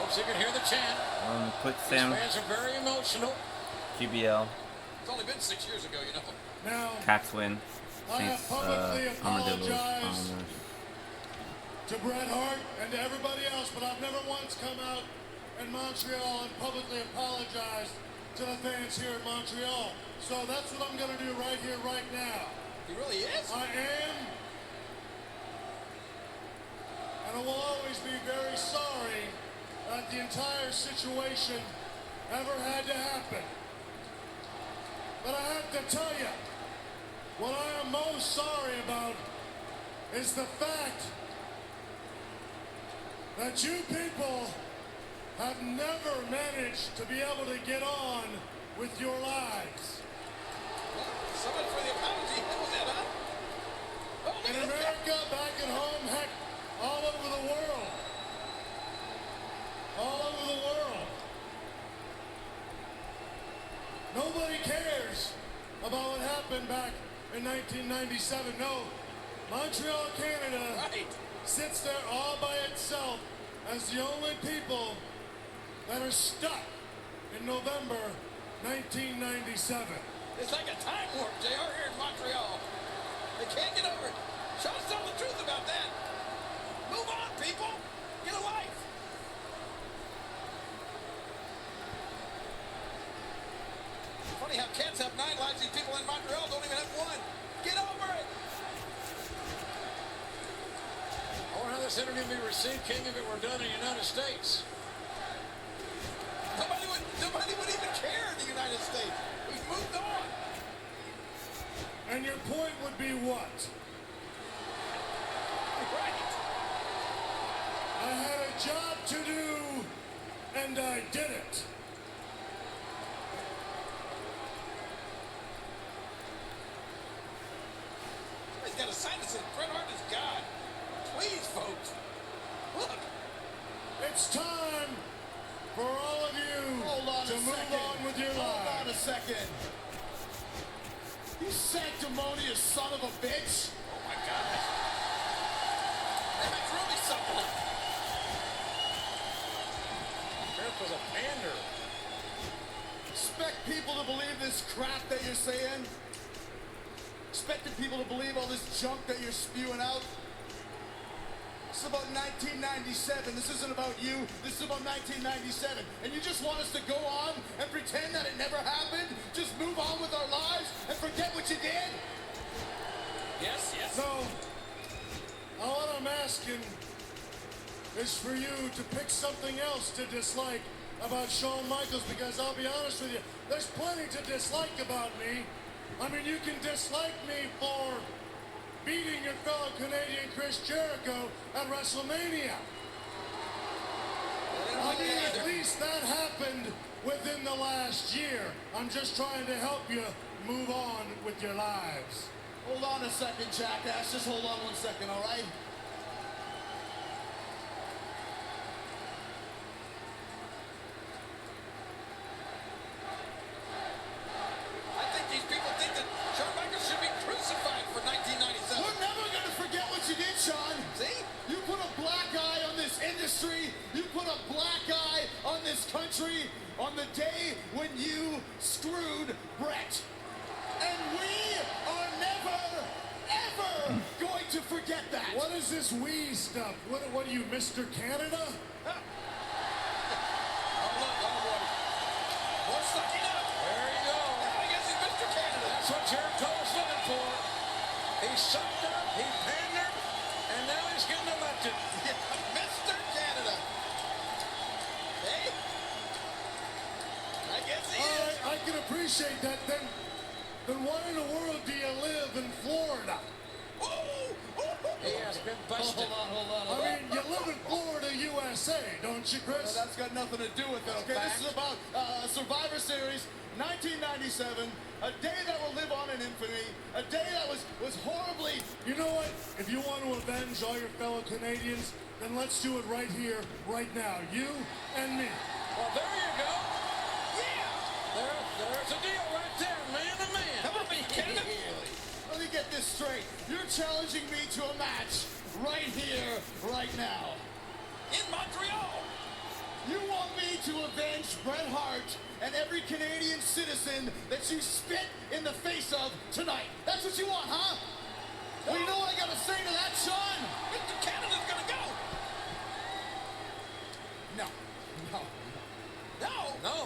hopes you can hear the chant. Quick These Sam. fans are very emotional. GBL. It's only been 6 years ago, you know. Now, Cats win. I have Saints, publicly Armadillos. apologized to Bret Hart and to everybody else, but I've never once come out in Montreal and publicly apologized to the fans here in Montreal. So that's what I'm going to do right here, right now. He really is? I am, and I will always be very sorry that the entire situation ever had to happen. But I have to tell you, what I am most sorry about is the fact that you people have never managed to be able to get on with your lives. So much for the apology. That was it, huh? Oh, In America, back at home, heck, all over the world. All over the world. Nobody cares about what happened back in 1997. No, Montreal, Canada sits there all by itself as the only people that are stuck in November 1997. It's like a time warp, JR, here in Montreal. They can't get over it. Sean's telling the truth about that. Move on, people. Get a life. Funny how cats have 9 lives. These people in Montreal don't even have 1. Get over it. I wonder how this interview would be received, King, if it were done in the United States. Nobody would even care in the United States. We've moved on. And your point would be what? Right. I had a job to do, and I did it. Somebody's got a sign that says Bret Hart is God. Please, folks. Look. It's time for all of you to move on with your lives. Hold on a second. You sanctimonious son of a bitch. Oh, my God. That's really something. Sheriff was a pander. Expect people to believe this crap that you're saying? Expecting people to believe all this junk that you're spewing out? This is about 1997. This isn't about you. This is about 1997. And you just want us to go on and pretend that it never happened? Just move on with our lives and forget what you did? Yes, yes. So, all I'm asking is for you to pick something else to dislike about Shawn Michaels, because I'll be honest with you, there's plenty to dislike about me. I mean, you can dislike me for beating your fellow Canadian Chris Jericho at WrestleMania. I mean, at least that happened within the last year. I'm just trying to help you move on with your lives. Hold on a second, jackass. Just hold on 1 second, all right? I think these people think that Shawn Michaels should be crucified for 1997. We're never going to forget what you did, Sean. See? You put a black eye on this industry. You put a black eye on this country on the day when you screwed Bret. And we are never, ever going to forget that. What is this we stuff? What are you, Mr. Canada? Oh, look, oh, boy. More sucking up. There you go. I guess he's Mr. Canada. That's what Jericho's looking for. He sucked up, he pandered, and now he's getting elected. Mr. Canada. Hey? I guess he is. I can appreciate that. Then why in the world do you live in Florida? He has been busted. Hold on. I mean, you live in Florida, USA, don't you, Chris? That's got nothing to do with it, okay? This is about Survivor Series 1997, a day that will live on in infamy, a day that was horribly... You know what? If you want to avenge all your fellow Canadians, then let's do it right here, right now. You and me. Well, there you go. Yeah. There's a deal right there, man to man. Come on, Canada. Let me get this straight. You're challenging me to a match right here, right now. In Montreal. You to avenge Bret Hart and every Canadian citizen that you spit in the face of tonight. That's what you want, huh? Well, you know what I gotta say to that, Sean? Mr. Canada's gonna go. No. No. No.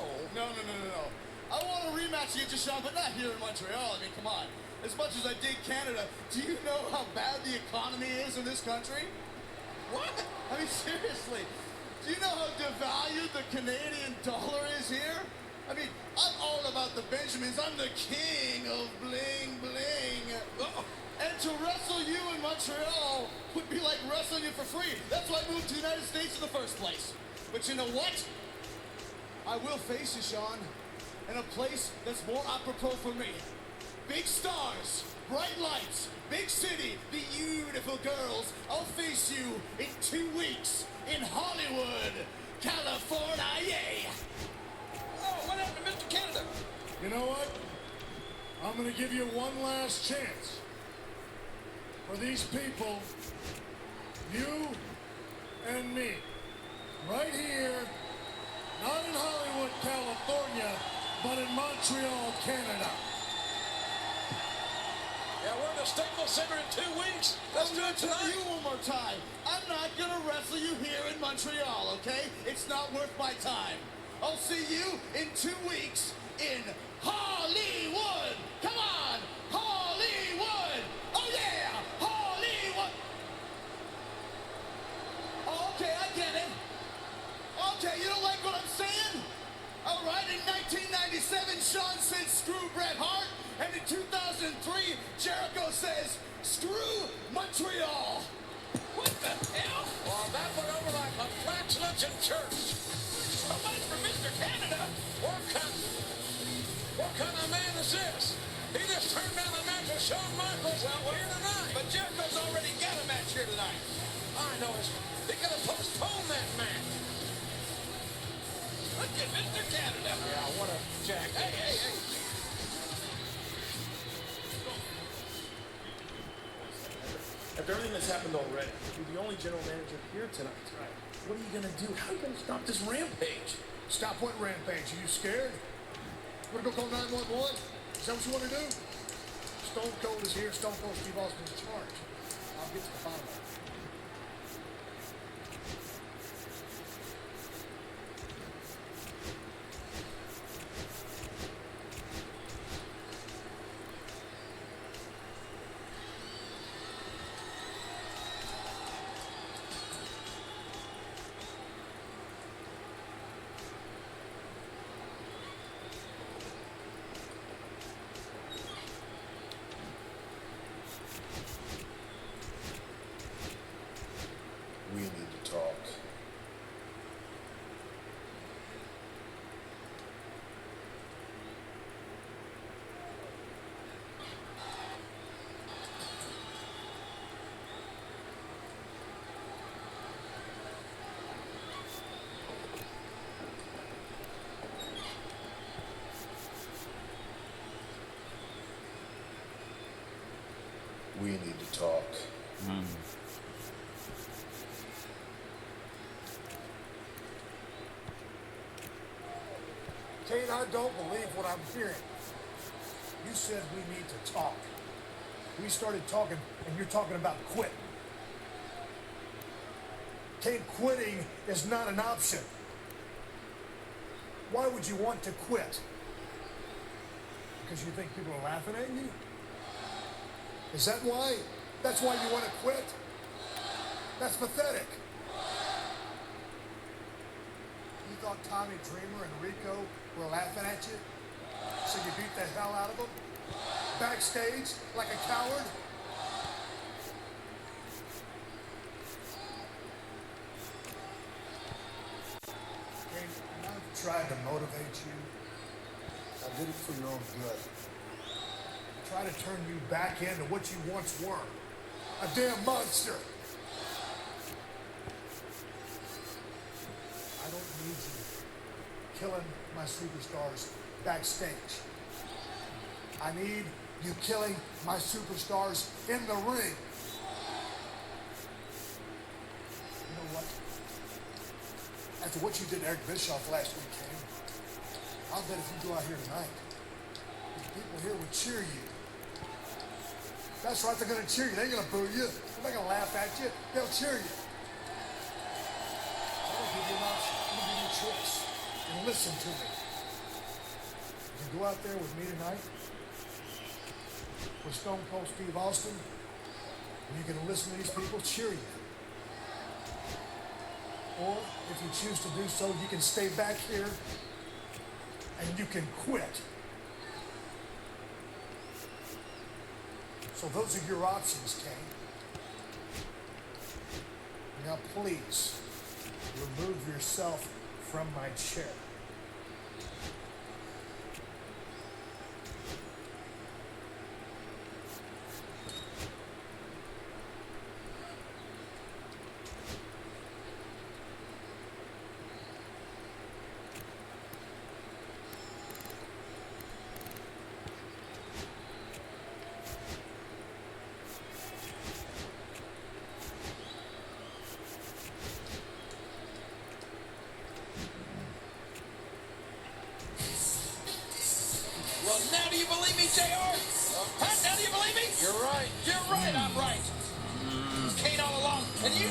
I want a rematch against you, Sean, but not here in Montreal. I mean, come on. As much as I dig Canada, do you know how bad the economy is in this country? What? I mean, seriously. Do you know how devalued the Canadian dollar is here? I mean, I'm all about the Benjamins. I'm the king of bling bling. And to wrestle you in Montreal would be like wrestling you for free. That's why I moved to the United States in the first place. But you know what? I will face you, Sean, in a place that's more apropos for me. Big stars, bright lights, big city, beautiful girls. I'll face you in 2 weeks in Hollywood, California. Oh, what happened to Mr. Canada? You know what? I'm gonna give you one last chance. For these people, you and me, right here, not in Hollywood, California, but in Montreal, Canada. Yeah, we're in the Staples Center in 2 weeks. Let's do it Tell tonight. you one more time. I'm not gonna wrestle you here in Montreal, okay? It's not worth my time. I'll see you in 2 weeks in Hollywood. Come on, Hollywood. Oh yeah, Hollywood. Oh, okay, I get it. Okay, you don't like what I'm saying? All right, in 1997, Sean said screw Bret Hart, and in 2003, Jericho says screw Montreal. What the hell? Well, that went over like a flatulence in church. So much for Mr. Canada. What kind of man is this? He just turned down a match with Shawn Michaels here tonight. But Jericho's already got a match here tonight. I know. They could have postponed that match. Look at Mr. Canada. Yeah, what a jack. Hey. After everything that's happened already, you're the only general manager here tonight. Right. What are you going to do? How are you going to stop this rampage? Stop what rampage? Are you scared? You wanna go call 911? Is that what you wanna do? Stone Cold is here. Stone Cold Steve Austin's in charge. I'll get to the bottom of it. We need to talk. We need to talk. Kane, I don't believe what I'm hearing. You said we need to talk. We started talking, and you're talking about quit. Kane, quitting is not an option. Why would you want to quit? Because you think people are laughing at you? Is that why? That's why you want to quit? That's pathetic. You thought Tommy Dreamer and Rico were laughing at you? So you beat the hell out of them? Backstage, like a coward? Kane, I've tried to motivate you. I did it for your own good. Try to turn you back into what you once were. A damn monster. I don't need you killing my superstars backstage. I need you killing my superstars in the ring. You know what? After what you did to Eric Bischoff last week, Kane, I'll bet if you go out here tonight, the people here will cheer you. That's right, they're going to cheer you. They ain't going to boo you. They're not going to laugh at you. They'll cheer you. I'm going to give you an option. I'm going to give you a choice. And listen to me. You can go out there with me tonight, with Stone Cold Steve Austin, and you can listen to these people cheer you. Or, if you choose to do so, you can stay back here and you can quit. So those are your options, Kane. Now please, remove yourself from my chair. Well, now do you believe me, JR? Huh? Now do you believe me? You're right. You're right. I'm right. Kane all along. And you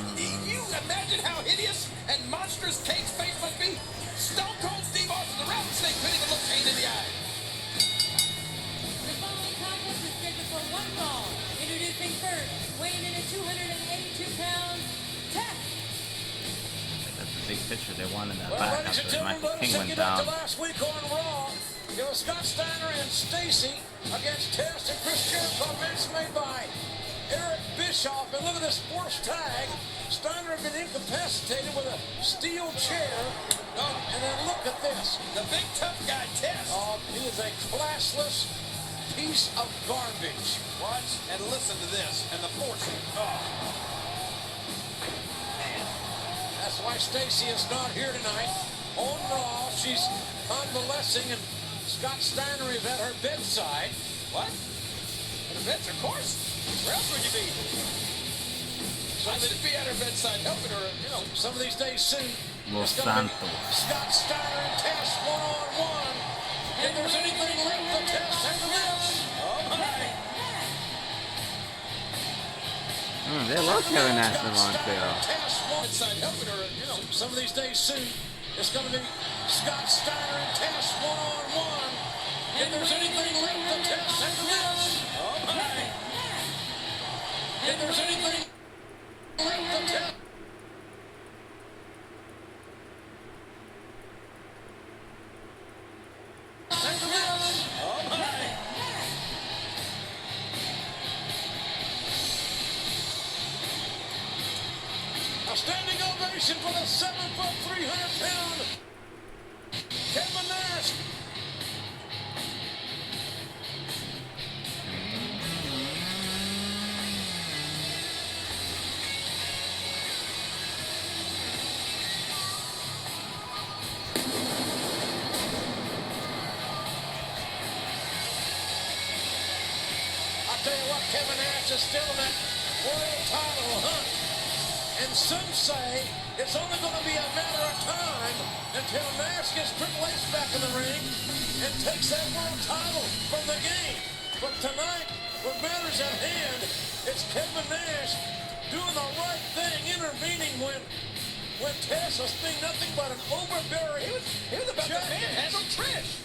imagine how hideous and monstrous Kane's face must be? Stone Cold Steve Austin, the rattlesnake, couldn't even look Kane in the eye. The following contest is scheduled for one fall. Introducing first, weighing in at 282 pounds, Tech. That's the big picture they wanted that Well, back ladies and after gentlemen, Michael let us King take went you back down. to last week on Raw. It was Scott Steiner and Stacy against Test and Chris Jericho, a match made by Eric Bischoff. And look at this forced tag. Steiner had been incapacitated with a steel chair. Oh, and then look at this. The big tough guy, Test. Oh, he is a classless piece of garbage. Watch and listen to this. And the forcing. Oh. Man. That's why Stacy is not here tonight. On Raw, she's convalescing, and Scott Steiner is at her bedside. What? At her bedside? Of course. Where else would you be? I should be at her bedside helping her, you know, some of these days soon. Los It's gonna be Santos. Scott Steiner and Test one-on-one. If there's anything left to Test after this. Oh, my. They love Kevin Nash and Montreal. Bedside helping her, you know, some of these days soon. It's going to be Scott Steiner and Test one-on-one. If there's anything left to Test after this. Oh, my. If there's anything left to Test. After this. Oh, my. A standing ovation for the 7-foot, 300-pound Kevin Nash. I tell you what, Kevin Nash is still in that world title hunt. And some say it's only going to be a matter of time until Nash gets Triple H back in the ring and takes that world title from the game. But tonight, what matters at hand, it's Kevin Nash doing the right thing, intervening when Tess was being nothing but an overbearing. He was about to manhandle Trish.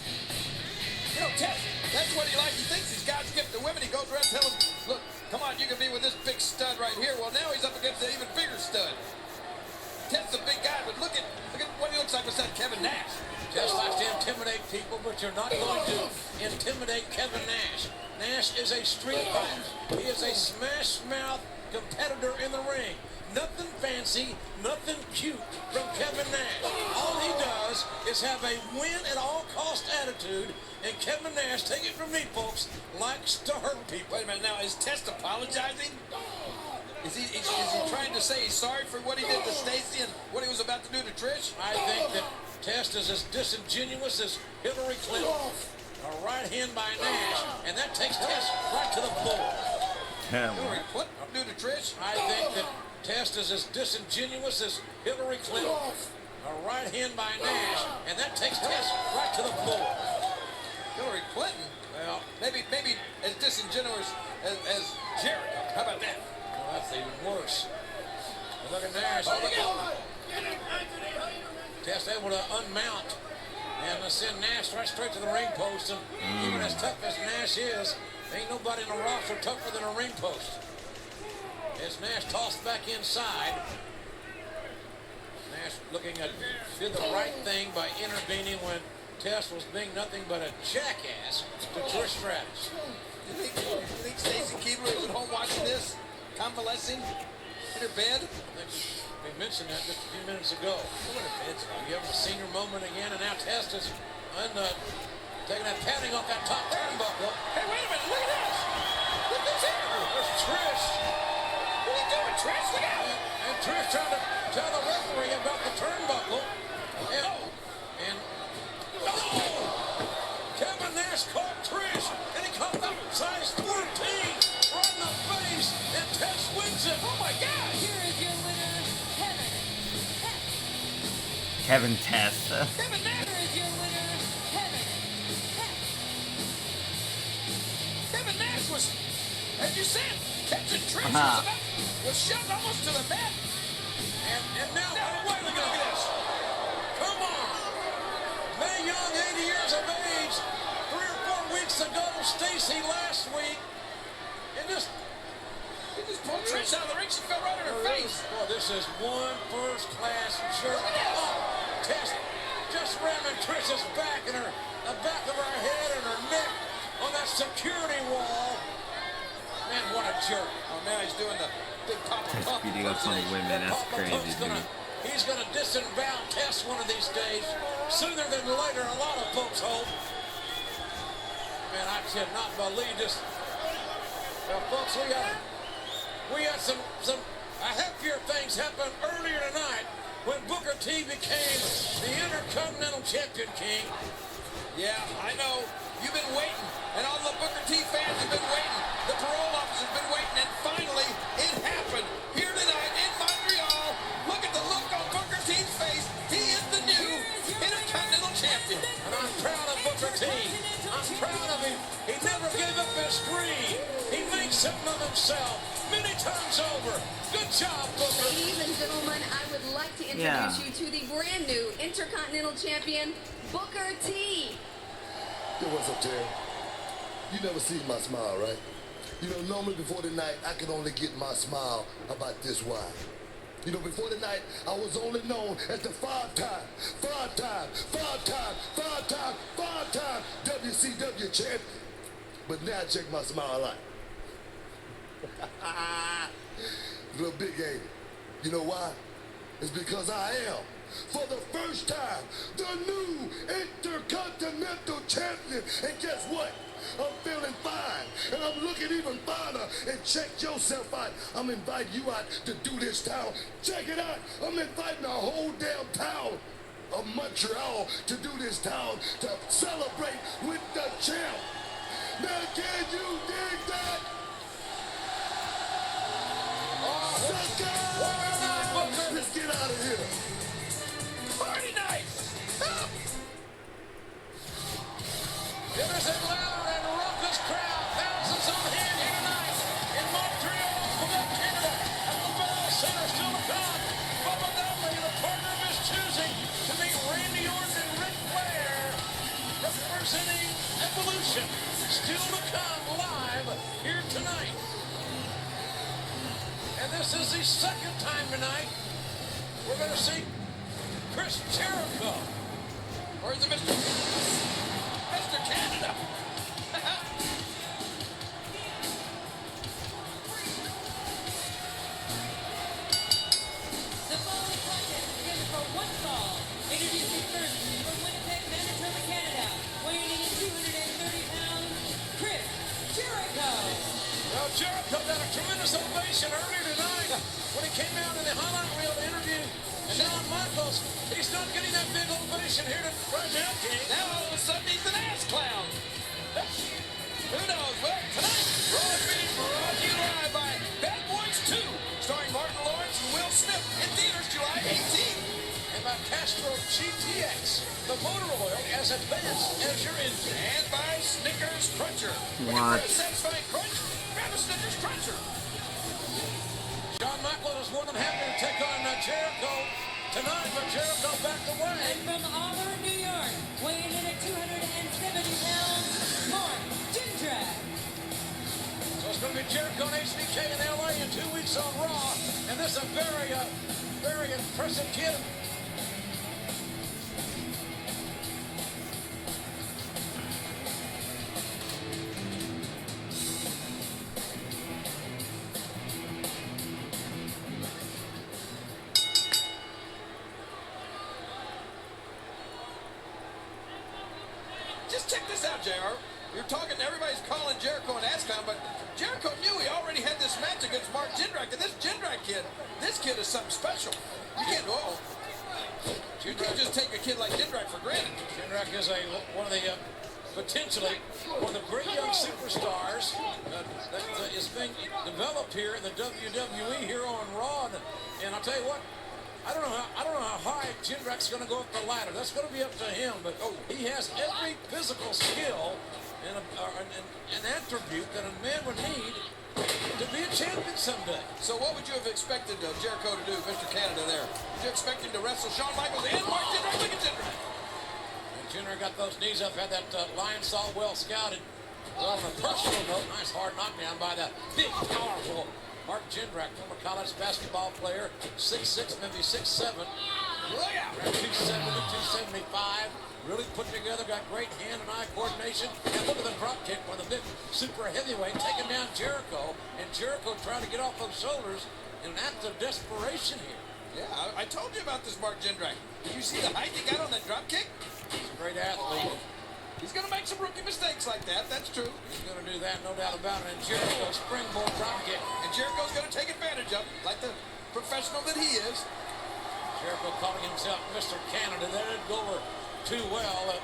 You know, Tess, that's what he likes. He thinks he's God's gift to women. He goes around telling them, look, come on, you can be with this big stud right here. Well, now he's up against an even bigger stud. Ted's a big guy, but look at what he looks like beside Kevin Nash. Tess likes to intimidate people, but you're not going to intimidate Kevin Nash. Nash is a street fighter. He is a smash-mouth competitor in the ring. Nothing fancy, nothing cute from Kevin Nash. All he does is have a win-at-all-cost attitude, and Kevin Nash, take it from me, folks, likes to hurt people. Wait a minute, now, is Test apologizing? Is he trying to say he's sorry for what he did to Stacy and what he was about to do to Trish? I think that Test is as disingenuous as Hillary Clinton. A right hand by Nash, and that takes Test right to the floor. Hillary Clinton do to Trish? I think that Test is as disingenuous as Hillary Clinton. A right right hand by Nash, and that takes Test right to the floor. Hillary Clinton? Well, Maybe as disingenuous as Jericho. How about that? well, that's even worse. And look at Nash. Test able to unmount and send Nash right straight to the ring post. And even as tough as Nash is, ain't nobody in the roster tougher than a ring post. As Nash tossed back inside. Nash looking to do the right thing by intervening when Test was being nothing but a jackass to Trish Stratus. You think Stacy Keibler is at home watching this, convalescing in her bed? I think we mentioned that just a few minutes ago. You have a senior moment again, and now Test is taking that padding off that top turnbuckle. Hey, wait a minute, look at this! Look at this here! There's Trish. What are you doing, Trish? Look out! And Trish trying to tell the referee about the turnbuckle. And Kevin Nash caught Trish, and he caught the size 14 right in the face, and Test wins it. Oh my God! Here is your winner, Kevin Test. Kevin Nash! Here is your winner, Kevin Nash was, as you said, catching Trish was shoved almost to the mat. And now, wait a minute. Come on. Mae Young, 80 years of age, 3 or 4 weeks ago, Stacy last week, and just He just pulled Trish out of the ring. She fell right on her face. Well, this is one first-class jerk. Oh, Test just ramming Trish's back and the back of her head and her neck on that security wall. Man, what a jerk. Oh man, he's doing the big Papa Test Pump. beating up some women. That's Papa crazy, Pump's dude. He's going to disavow Test one of these days. Sooner than later, a lot of folks hope. Man, I cannot believe this. Well, folks, we had some heftier things happen earlier tonight when Booker T became the Intercontinental Champion, King. Yeah, I know. You've been waiting, and all the Booker T fans have been waiting. The parole office has been waiting, and finally, it happened. Here tonight in Montreal. Look at the look on Booker T's face. He is the new Intercontinental Champion. And I'm proud of Booker T. I'm proud of him. He never gave up his dream. He made something of himself many times over. Good job, Booker. Ladies and gentlemen, I would like to introduce you to the brand new Intercontinental Champion, Booker T. Yo, what's up, Terry? You never seen my smile, right? You know, normally before the night, I can only get my smile about this wide. You know, before the night, I was only known as the five-time WCW champion. But now check my smile out. Little big ain't it? You know why? It's because I am, for the first time, the new Intercontinental Champion. And guess what? I'm feeling fine, and I'm looking even finer. And check yourself out. I'm inviting you out to do this town. Check it out. I'm inviting the whole damn town of Montreal to do this town to celebrate with the champ. Now, can you dig that? Sucker! Let's get out of here. Party night! It is a loud and raucous crowd. Thousands on hand here tonight in Montreal, Quebec, Canada, at the Bell Center. Still to come. Bubba Dudley, the partner of his choosing, to meet Randy Orton and Ric Flair, representing Evolution. Still to come live here tonight. And this is the second time tonight we're going to see Chris Jericho. Or is it Mr. Canada? The following contest is scheduled for one fall. Introducing first from Winnipeg, Manitoba, Canada, weighing in at 230 pounds, Chris Jericho. Well, Jericho got a tremendous ovation earlier tonight when he came out in the highlight reel to interview Shawn Michaels. He's not getting that big ovation here to present King. Now all of a sudden he's an ass clown. Who knows? Well, tonight, Raw is being brought to you live by Bad Boys 2, starring Martin Lawrence and Will Smith in theaters July 18th. And by cash Astro GTX, the motor oil as advanced as your engine. And by Snickers Cruncher. What? Looking for a satisfying crunch? Grab a Snickers Cruncher. Shawn Michaels is more than happy to take on Jericho tonight, but Jericho backed away. And from Auburn, New York, weighing in at 270 pounds, Mark Jindrak. So it's going to be Jericho and HBK in LA in 2 weeks on Raw, and this is a very impressive kid. Just check this out, JR. You're talking, everybody's calling Jericho an ass-clown, but Jericho knew he already had this match against Mark Jindrak, and this Jindrak kid, this kid is something special. You can't, you can't just take a kid like Jindrak for granted. Jindrak is one of the potentially one of the great young superstars that is being developed here in the WWE here on Raw, and I'll tell you what. I don't know how high Jindrak's going to go up the ladder. That's going to be up to him. But he has every physical skill and an attribute that a man would need to be a champion someday. So what would you have expected Jericho to do, Mr. Canada there? Would you expect him to wrestle Shawn Michaels and Mark Jindrak? Look at Jindrak. And Jindrak got those knees up, had that lion saw well scouted. Well, on a personal note, nice hard knockdown by the big, powerful Mark Jindrak, former college basketball player, 6'6", maybe 6'7". Look out! 270, 275. Really put together, got great hand and eye coordination. And look at the drop kick by the big super heavyweight taking down Jericho. And Jericho trying to get off those shoulders in an act of desperation here. Yeah, I told you about this Mark Jindrak. Did you see the height he got on that drop kick? He's a great athlete. He's going to make some rookie mistakes like that, that's true. He's going to do that, no doubt about it. And Jericho springboard drop kick. And Jericho's going to take advantage of it, like the professional that he is. Jericho calling himself Mr. Canada. That didn't go over too well.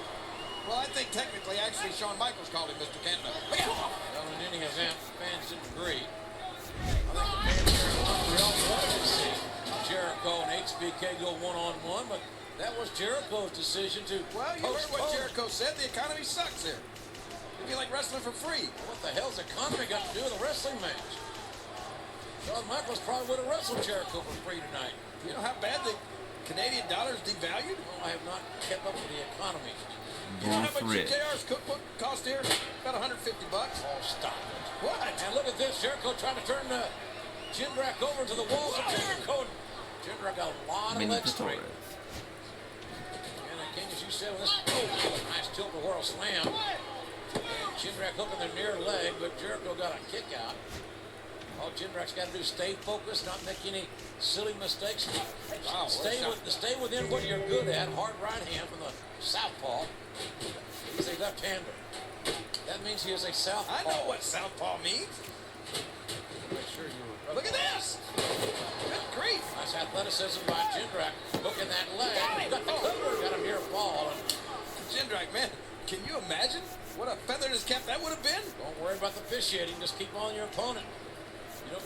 Well, I think technically, actually, Shawn Michaels called him Mr. Canada. Well, in any event, fans didn't agree. I think the fans here in Montreal wanted to see Jericho and HBK go one-on-one, but that was Jericho's decision to Well, you heard what Jericho said. The economy sucks here. It'd be like wrestling for free. What the hell's the economy got to do with a wrestling match? Shawn Michaels probably would have wrestled Jericho for free tonight. You know how bad the Canadian dollar is devalued? Well, I have not kept up with the economy. You know how much JR's cookbook cost here? About $150. Oh, stop it. What? And look at this. Jericho trying to turn Jindrak over to the walls of Jericho. Jindrak got a lot of leg strength. And again, as you said, this nice tilt-a-whirl slam. And Jindrak hooking the near leg, but Jericho got a kick out. All Jindrak's got to do is stay focused, not make any silly mistakes. Wow, stay within what you're good at. Hard right hand from the southpaw. He's a left-hander. That means he is a southpaw. I know what southpaw means. Make sure you look at this. Good grief. Nice athleticism by Jindrak. Hooking that leg. Got the cover. Got a near fall. Jindrak, man, can you imagine what a feather in his cap that would have been? Don't worry about the officiating. Just keep on your opponent.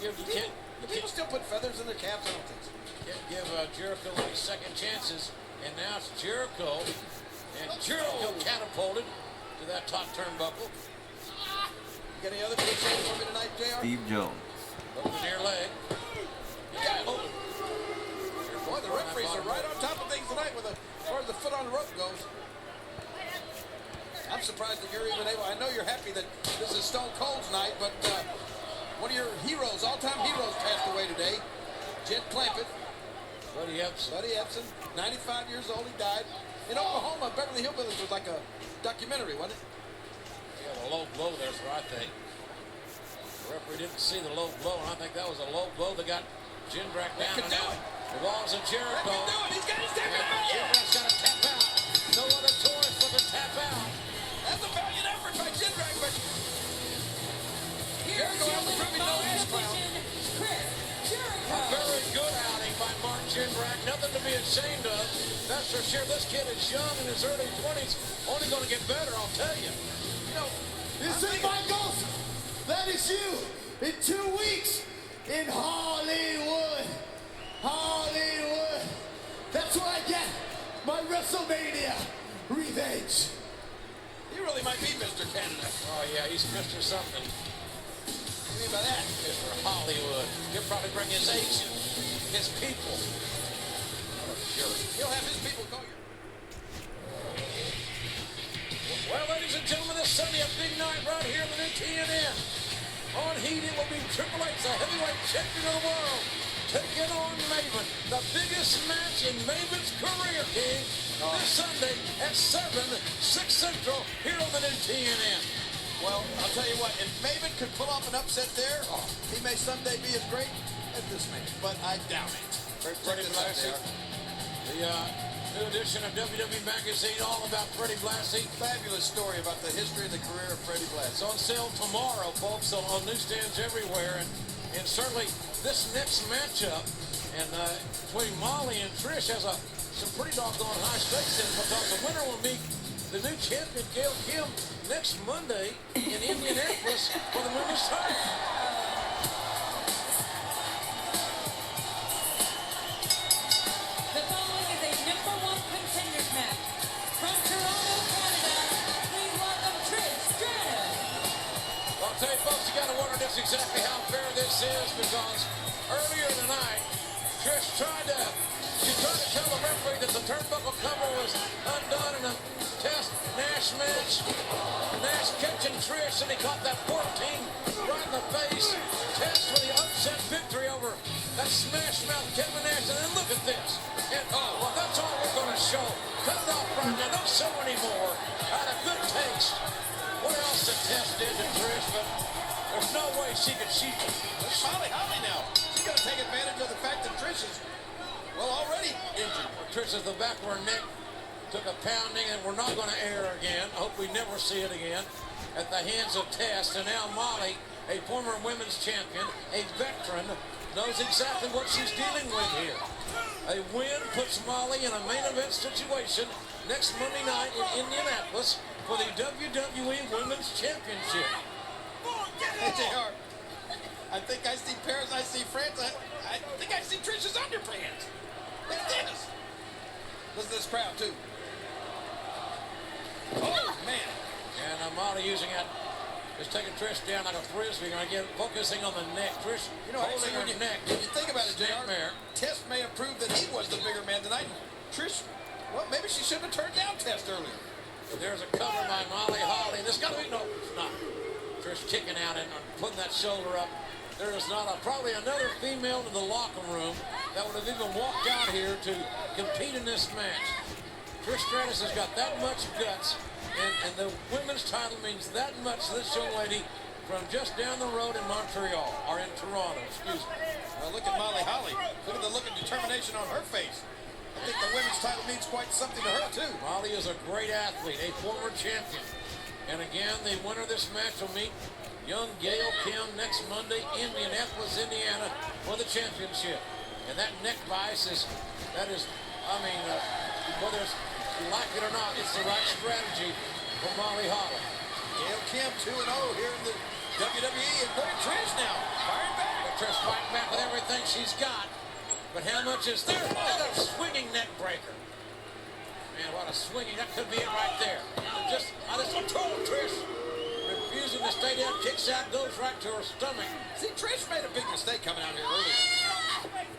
You can't. People still put feathers in their caps. I don't think so. Can't give Jericho any second chances. And now it's Jericho. And Jericho catapulted to that top turnbuckle. You got any other big shows for me tonight, JR? Steve Jones. Look at the near leg. Yeah. Boy, the referees are right on top of things tonight as far as the foot on the rope goes. I'm surprised that you're even able. I know you're happy that this is Stone Cold's night, but one of your heroes, all-time heroes, passed away today. Jed Clampett. Buddy Epson, 95 years old, he died. In Oklahoma, Beverly Hillbillies was like a documentary, wasn't it? Yeah, the low blow there's what I think. The referee didn't see the low blow, and I think that was a low blow that got Jindrak down and out. The walls of Jericho. That can do it. He's got his tap out. Jindrak's got to tap out. No other choice but to tap out. That's a valiant effort by Jindrak, but Here's your winner by decision, Chris Jericho. A very good outing by Mark Jindrak. Nothing to be ashamed of. That's for sure. This kid is young in his early 20s. Only going to get better, I'll tell you. you know, You see, Michaels, that is you in 2 weeks in Hollywood. Hollywood. That's what I get WrestleMania revenge. He really might be Mr. Canada. Oh, yeah, he's Mr. Something. What do you mean by that? Mr. Hollywood. He'll probably bring his agent, his people. Sure. He'll have his people call you. Well, ladies and gentlemen, this Sunday, a big night right here in the new TNN. On Heat, it will be Triple H, the heavyweight champion of the world, taking on Maven. The biggest match in Maven's career, King. This Sunday at 7, 6 Central, here on the new TNN. Well, I'll tell you what, if Maven could pull off an upset there, he may someday be as great as this man, but I doubt it. Freddie Blassie. The new edition of WWE Magazine, all about Freddie Blassie. Fabulous story about the history and the career of Freddie Blassie. It's on sale tomorrow, folks, on newsstands everywhere. And certainly this next matchup and between Molly and Trish has some pretty doggone high stakes in it, because the winner will meet the new champion, Gail Kim, next Monday in Indianapolis for the women's title. The following is a #1 contenders match. From Toronto, Canada, please welcome Trish Stratus. Well, I'll tell you, folks, you got to wonder just exactly how fair this is, because earlier tonight, Trish tried to tell the referee that the turnbuckle cover was undone in a test Nash match. Nash catching Trish, and he caught that 14 right in the face. Test with the upset victory over that smash mouth Kevin Nash. And then look at this. And well, that's all we're going to show. Cut it off right now. Don't show anymore. Out of good taste. What else the Test did to Trish? But there's no way she could cheat. It's Molly Holly now. She's going to take advantage of the fact that Trish is, well, already injured. Trish's the back of her neck took a pounding, and we're not going to air again. I hope we never see it again at the hands of Test. And now Molly, a former women's champion, a veteran, knows exactly what she's dealing with here. A win puts Molly in a main event situation next Monday night in Indianapolis for the WWE Women's Championship. Hey, JR, I think I see Paris, I see France, I think I see Trish's underpants. It's Dennis. Listen to this crowd, too. Oh, man. And Molly using that, just taking Trish down like a frisbee, and again focusing on the neck. Trish, you know, holding her neck. If you think about it, JR, Nightmare. Test may have proved that he was the bigger man tonight. Trish, well, maybe she shouldn't have turned down Test earlier. There's a cover by Molly Holly. This got to be, no, it's not. Trish kicking out and putting that shoulder up. There is not probably another female in the locker room that would have even walked out here to compete in this match. Trish Stratus has got that much guts, and the women's title means that much to this young lady from just down the road in Montreal, or in Toronto, excuse me. Well, look at Molly Holly. Look at the look of determination on her face. I think the women's title means quite something to her, too. Molly is a great athlete, a former champion. And again, the winner of this match will meet young Gail Kim next Monday in Indianapolis, Indiana, for the championship. And that neck vice is, I mean, whether it's you like it or not, it's the right strategy for Molly Holly. Gail Kim 2-0 here in the WWE, and look at Trish now, firing back. But Trish fighting back with everything she's got. But how much is there? What a swinging neck breaker. Man, what a swinging, that could be it right there. I just told Trish, refusing to stay down, kicks out, goes right to her stomach. See, Trish made a big mistake coming out here earlier.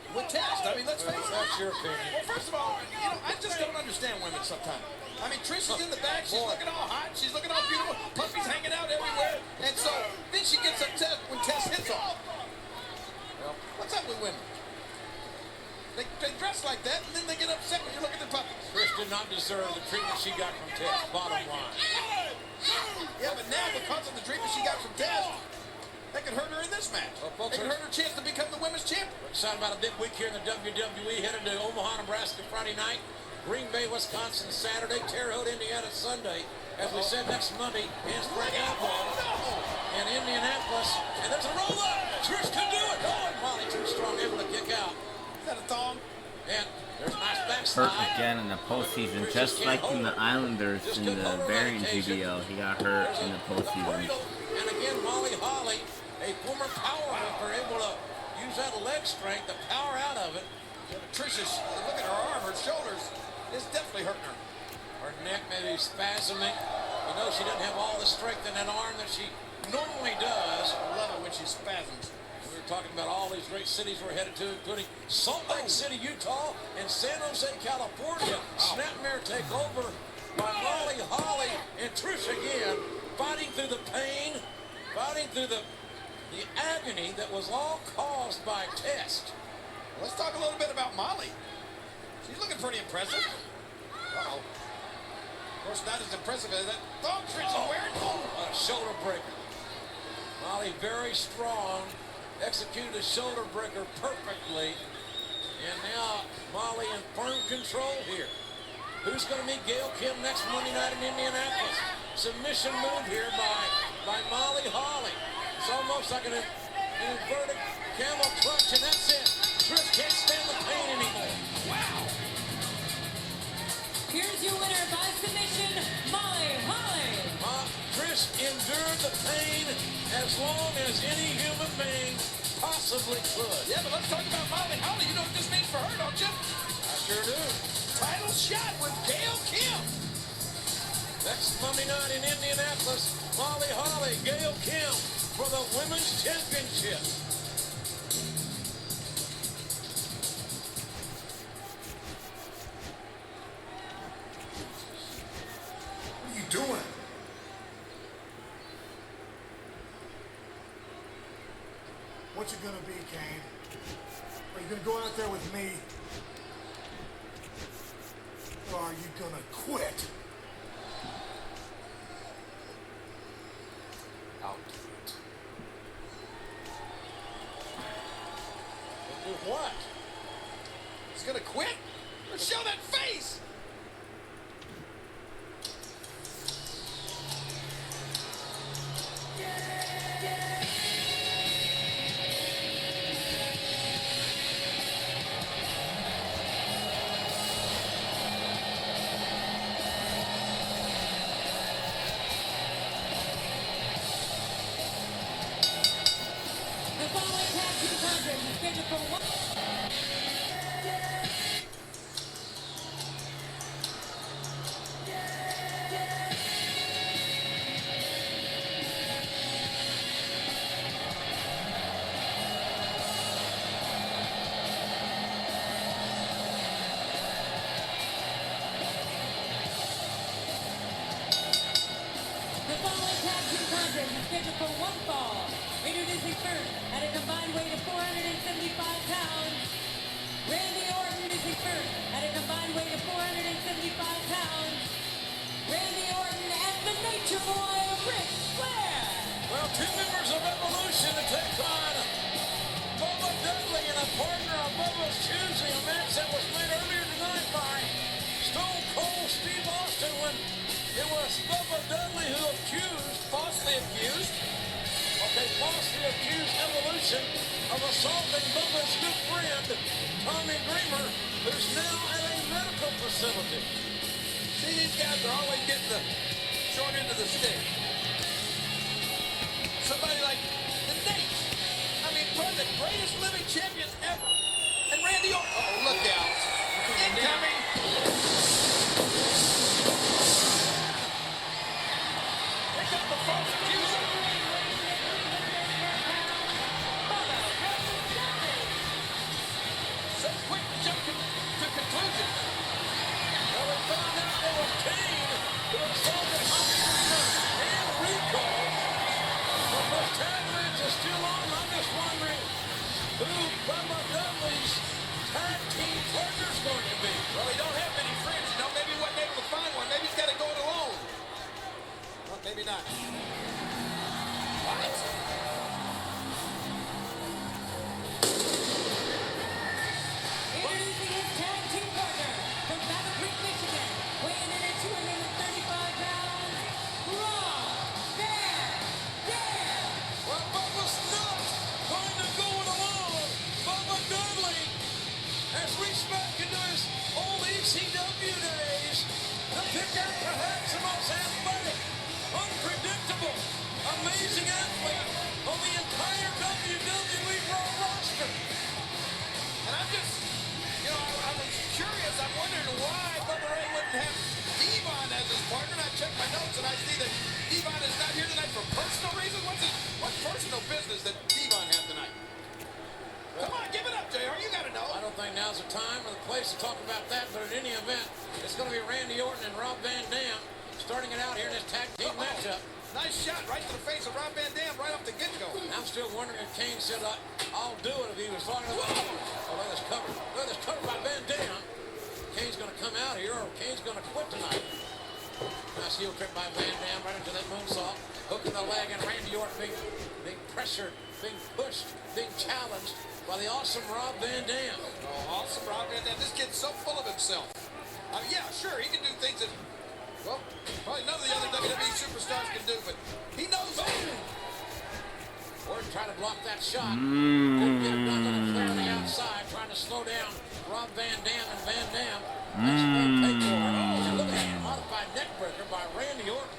With Test, I mean, let's face it. That's your opinion. Well, first of all, you know, I just don't understand women sometimes. I mean, Trish is in the back, she's looking all hot, she's looking all beautiful, puppies hanging out everywhere, and so then she gets upset when Test hits off. Well, what's up with women? They dress like that, and then they get upset when you look at their puppies. Trish did not deserve the treatment she got from Test, bottom line. Yeah, but now because of the treatment she got from Test, that could hurt her in this match. Well, folks, it could hurt her chance to become the women's champion. We're excited about a big week here in the WWE, headed to Omaha, Nebraska Friday night, Green Bay, Wisconsin Saturday, Terre Haute, Indiana Sunday. As we said, next Monday, handspring elbow in Indianapolis. And there's a roll up. Trish can do it. Oh, Molly too strong, able to kick out. Is that a thong? And there's a nice backslide. Hurt again in the postseason, just like in the Islanders in the Baron GBL. He got hurt in the postseason. And again, Molly Holly, a former power whipper, able to use that leg strength, the power out of it. Trish's, look at her arm, her shoulders. It's definitely hurting her. Her neck may be spasming. You know she doesn't have all the strength in that arm that she normally does. I love it when she spasms. We were talking about all these great cities we're headed to, including Salt Lake City, Utah, and San Jose, California. Snapmare takeover by Molly Holly and Trish again, fighting through the pain, fighting through the agony that was all caused by Test. Let's talk a little bit about Molly. She's looking pretty impressive. Uh-oh. Of course, not as impressive as that thong Trish is wearing. A shoulder breaker. Molly very strong, executed a shoulder breaker perfectly. And now Molly in firm control here. Who's going to meet Gail Kim next Monday night in Indianapolis? Submission move here by Molly Holly. It's almost like an inverted camel clutch, and that's it. Trish can't stand the pain anymore. Wow. Here's your winner by submission, Molly Holly. Trish endured the pain as long as any human being possibly could. Yeah, but let's talk about Molly Holly. You know what this means for her, don't you? I sure do. Title shot with Gail Kim. Next Monday night in Indianapolis, Molly Holly, Gail Kim for the Women's Championship. What are you doing? What you gonna be, Kane? Are you gonna go out there with me? Or are you gonna quit? Out. Do what? He's gonna quit? Let's show that face. The following tag team contest is scheduled for one. The following tag team contest is scheduled for one fall. Introducing first at a combined weight of 475 pounds, Randy Orton. Introducing first at a combined weight of 475 pounds, Randy Orton and the Nature Boy, Ric Flair. Well, two members of Evolution to take on Bubba Dudley and a partner of Bubba's choosing, a match that was made earlier tonight by Stone Cold Steve Austin when it was Bubba Dudley who falsely accused Evolution of assaulting Bubba's good friend, Tommy Dreamer, who's now at a medical facility. See, these guys are always getting the short end of the stick. Somebody like the Nate. I mean, one of the greatest living champions ever. And Randy Orton. Oh, look out. Incoming. Here comes the false accuser. So quick to jump to conclusions. Well, we found out there was Kane who assaulted Tommy Dreamer and Rico. But the tag match is still on. I'm just wondering who Bubba Dudley's tag team partner's going to be. Well, he don't have many friends, you know. Maybe he wasn't able to find one. Maybe he's got to go it alone. Well, maybe not. What? Introducing his tag team partner from Battle Creek, Michigan, weighing in at 235 pounds, Well, Bubba's not going to go it alone. Bubba Dudley has reached back into his old ECW days to pick out perhaps the most athletic, unpredictable, amazing athlete on the entire WWE Raw roster. And I'm just, you know, I was curious. I'm wondering why Bubba think now's the time or the place to talk about that, but in any event, it's going to be Randy Orton and Rob Van Dam starting it out here in this tag team matchup. Nice shot right to the face of Rob Van Dam right off the get-go. I'm still wondering if Kane said, I'll do it, if he was talking about, oh, look at this cover. Look at this cover by Van Dam. Kane's going to come out here, or Kane's going to quit tonight. Nice heel trip by Van Dam right into that moonsault. Hooking the leg, and Randy Orton being pressured, being pushed, being challenged by the awesome Rob Van Dam. Oh, awesome Rob Van Dam. This kid's so full of himself. I mean, yeah, sure, he can do things that, well, probably none of the other WWE superstars can do, but he knows it. Orton trying to block that shot. Couldn't get it done to the Flair on the outside, trying to slow down Rob Van Dam, and Van Dam. That's a big takeover. Oh, and look at that modified neckbreaker by Randy Orton.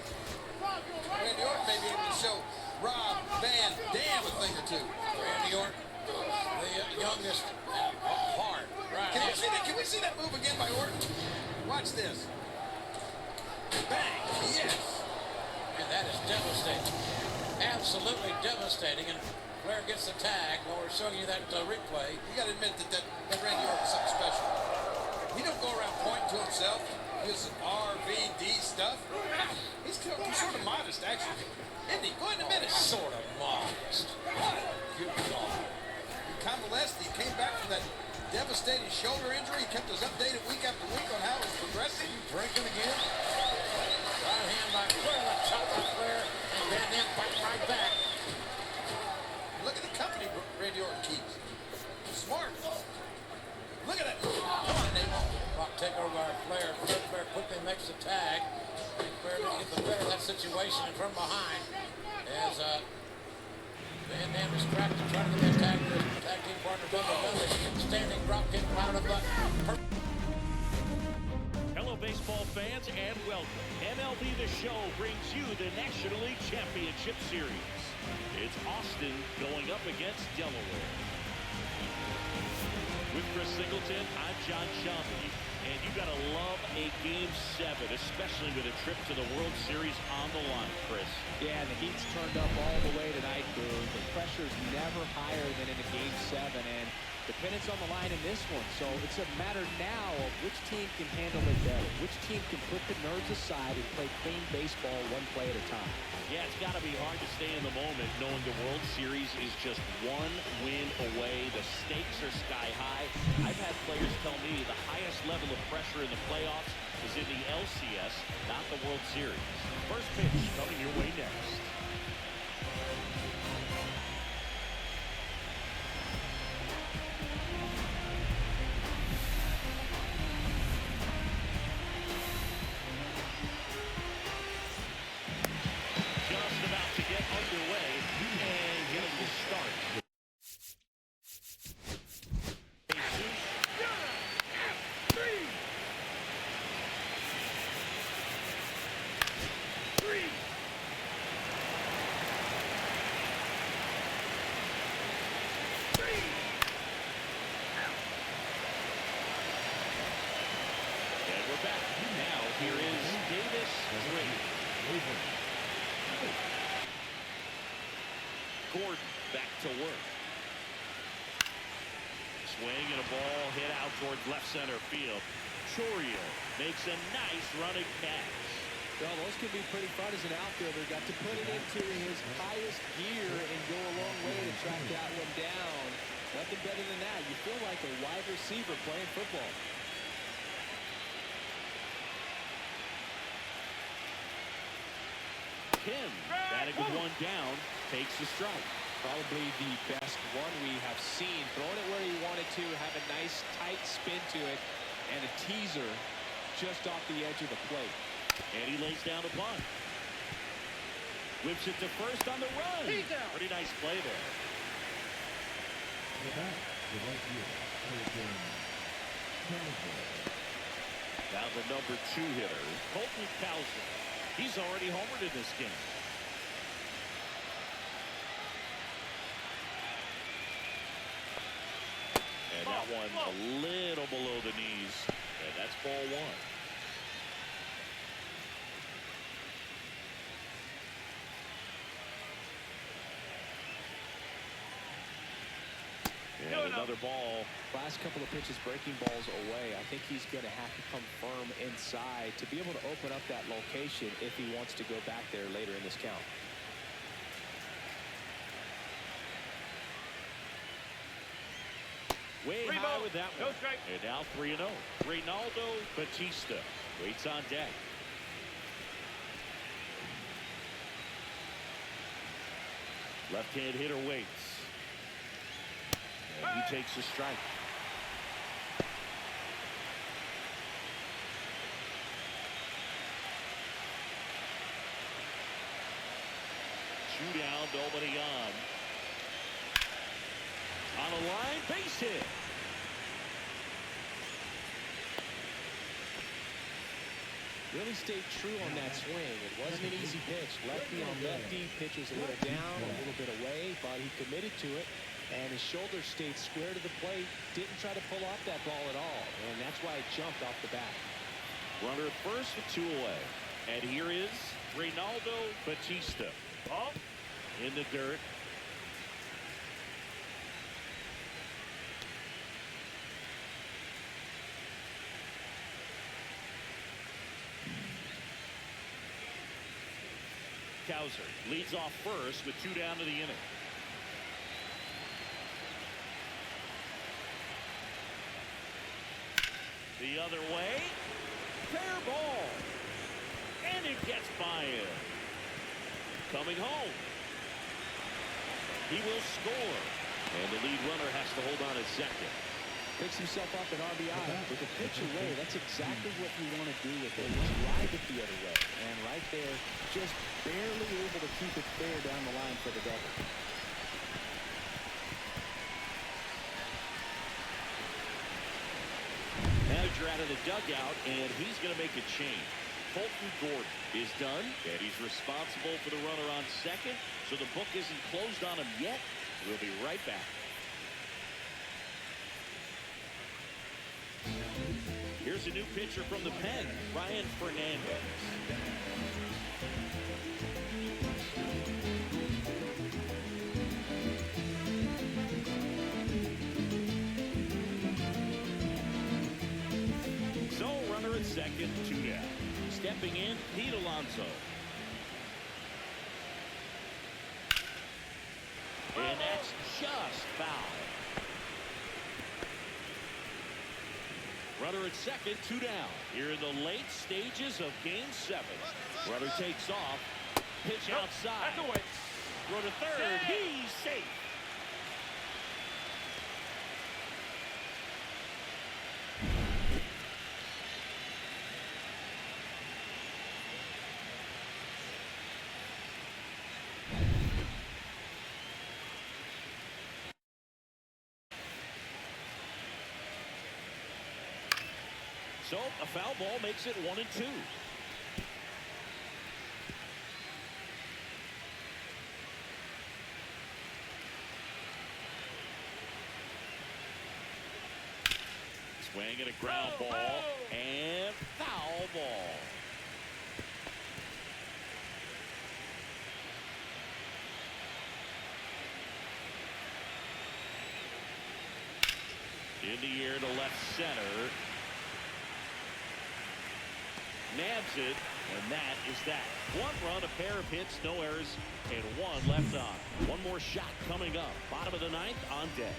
Randy Orton may be able to show Rob Van Dam a thing or two. Randy Orton, the youngest, hard. Right. Can we see that move again by Orton? Watch this. Bang! Yes! And that is devastating. Absolutely devastating. And Flair gets the tag while we're showing you that replay. You got to admit that Randy Orton's something special. He don't go around pointing to himself. This RVD stuff. He's sort of modest, actually. Isn't he? Go ahead and admit it. Sort of modest. Good call. He convalesced. He came back from that devastating shoulder injury. He kept us updated week after week on how it was progressing. Drinking again. Right hand by Flair. Left shot by Flair. And Van Dam fighting right back. Look at the company Randy Orton keeps. Smart. Look at that. Come on, Nate. Rock takeover by Flair. Flair quickly makes the tag. Flair didn't get the better of that situation, and from behind as Van Dam is trapped to try to get that tag to his tag team partner Bubba. Standing drop kick out of the Hello, baseball fans, and welcome. MLB The Show brings you the National League Championship Series. It's Austin going up against Delaware. With Chris Singleton, I'm John Shelby, and you gotta love a Game 7, especially with a trip to the World Series on the line, Chris. Yeah, and the heat's turned up all the way tonight, Boone. The pressure's never higher than in a Game 7, and the pennant's on the line in this one. So it's a matter now of which team can handle it better, which team can put the nerves aside and play clean baseball one play at a time. Yeah, it's got to be hard to stay in the moment knowing the World Series is just one win away. The stakes are sky high. I've had players tell me the highest level of pressure in the playoffs is in the LCS, not the World Series. First pitch coming your way next. Gordon back to work. Swing and a ball hit out towards left center field. Chourio makes a nice running catch. Well, those can be pretty fun as an outfielder. Got to put it into his highest gear and go a long way to track that one down. Nothing better than that. You feel like a wide receiver playing football. Kim batting with one down, takes the strike. Probably the best one we have seen. Throwing it where he wanted to, have a nice tight spin to it, and a teaser just off the edge of the plate. And he lays down a bunt. Whips it to first on the run. Pretty nice play there. Now the number 2 hitter, Colton Cowser. He's already homered in this game. And that one a little below the knees. And that's ball 1. And Another ball. Last couple of pitches breaking balls away. I think he's going to have to come firm inside to be able to open up that location if he wants to go back there later in this count. Way high with that one. And now 3-0. Reynaldo Batista waits on deck. Left-hand hitter waits. And he takes a strike. Two down, nobody on. On a line, base hit. Really stayed true on that swing. It wasn't an easy pitch. Lefty on lefty. Pitch was a little down, a little bit away, but he committed to it. And his shoulder stayed square to the plate. Didn't try to pull off that ball at all. And that's why it jumped off the bat. Runner at first with 2 away. And here is Reynaldo Batista. Ball in the dirt. Cowser leads off first with 2 down to the inning. The other way. Fair ball. And it gets by him. Coming home. He will score. And the lead runner has to hold on at second. Picks himself up an RBI. With the pitch away, that's exactly what you want to do with it. Just ride it the other way. And right there, just barely able to keep it fair down the line for the double. Manager out of the dugout, and he's going to make a change. Colton Gordon is done, and he's responsible for the runner on second. So the book isn't closed on him yet. We'll be right back. Here's a new pitcher from the pen, Ryan Fernandez. So runner at second, 2 down. Stepping in, Pete Alonso. And that's just foul. Runner at second, 2 down. Here in the late stages of Game 7. Runner takes off. Pitch outside. Throw to third. He's safe. So a foul ball makes it 1-2. Swing and a ground ball and foul ball. In the air to left center. Nabs it, and that is that. 1 run, a pair of hits, no errors, and 1 left on. 1 more shot coming up. Bottom of the 9th on deck.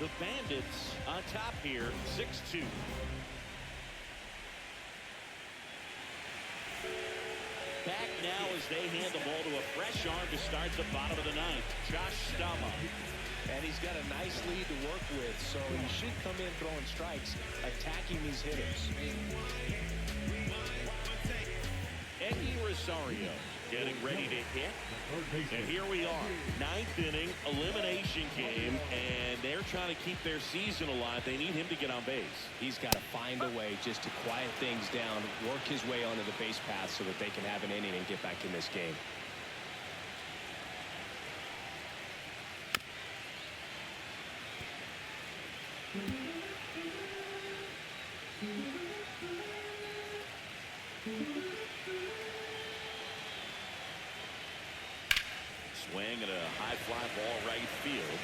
The Bandits on top here, 6-2. Back now as they hand the ball to a fresh arm to start the bottom of the 9th. Josh Stama. And he's got a nice lead to work with, so he should come in throwing strikes, attacking these hitters. Eddie Rosario getting ready to hit. And here we are, 9th inning, elimination game, and they're trying to keep their season alive. They need him to get on base. He's got to find a way just to quiet things down, work his way onto the base path so that they can have an inning and get back in this game. Swing and a high fly ball right field.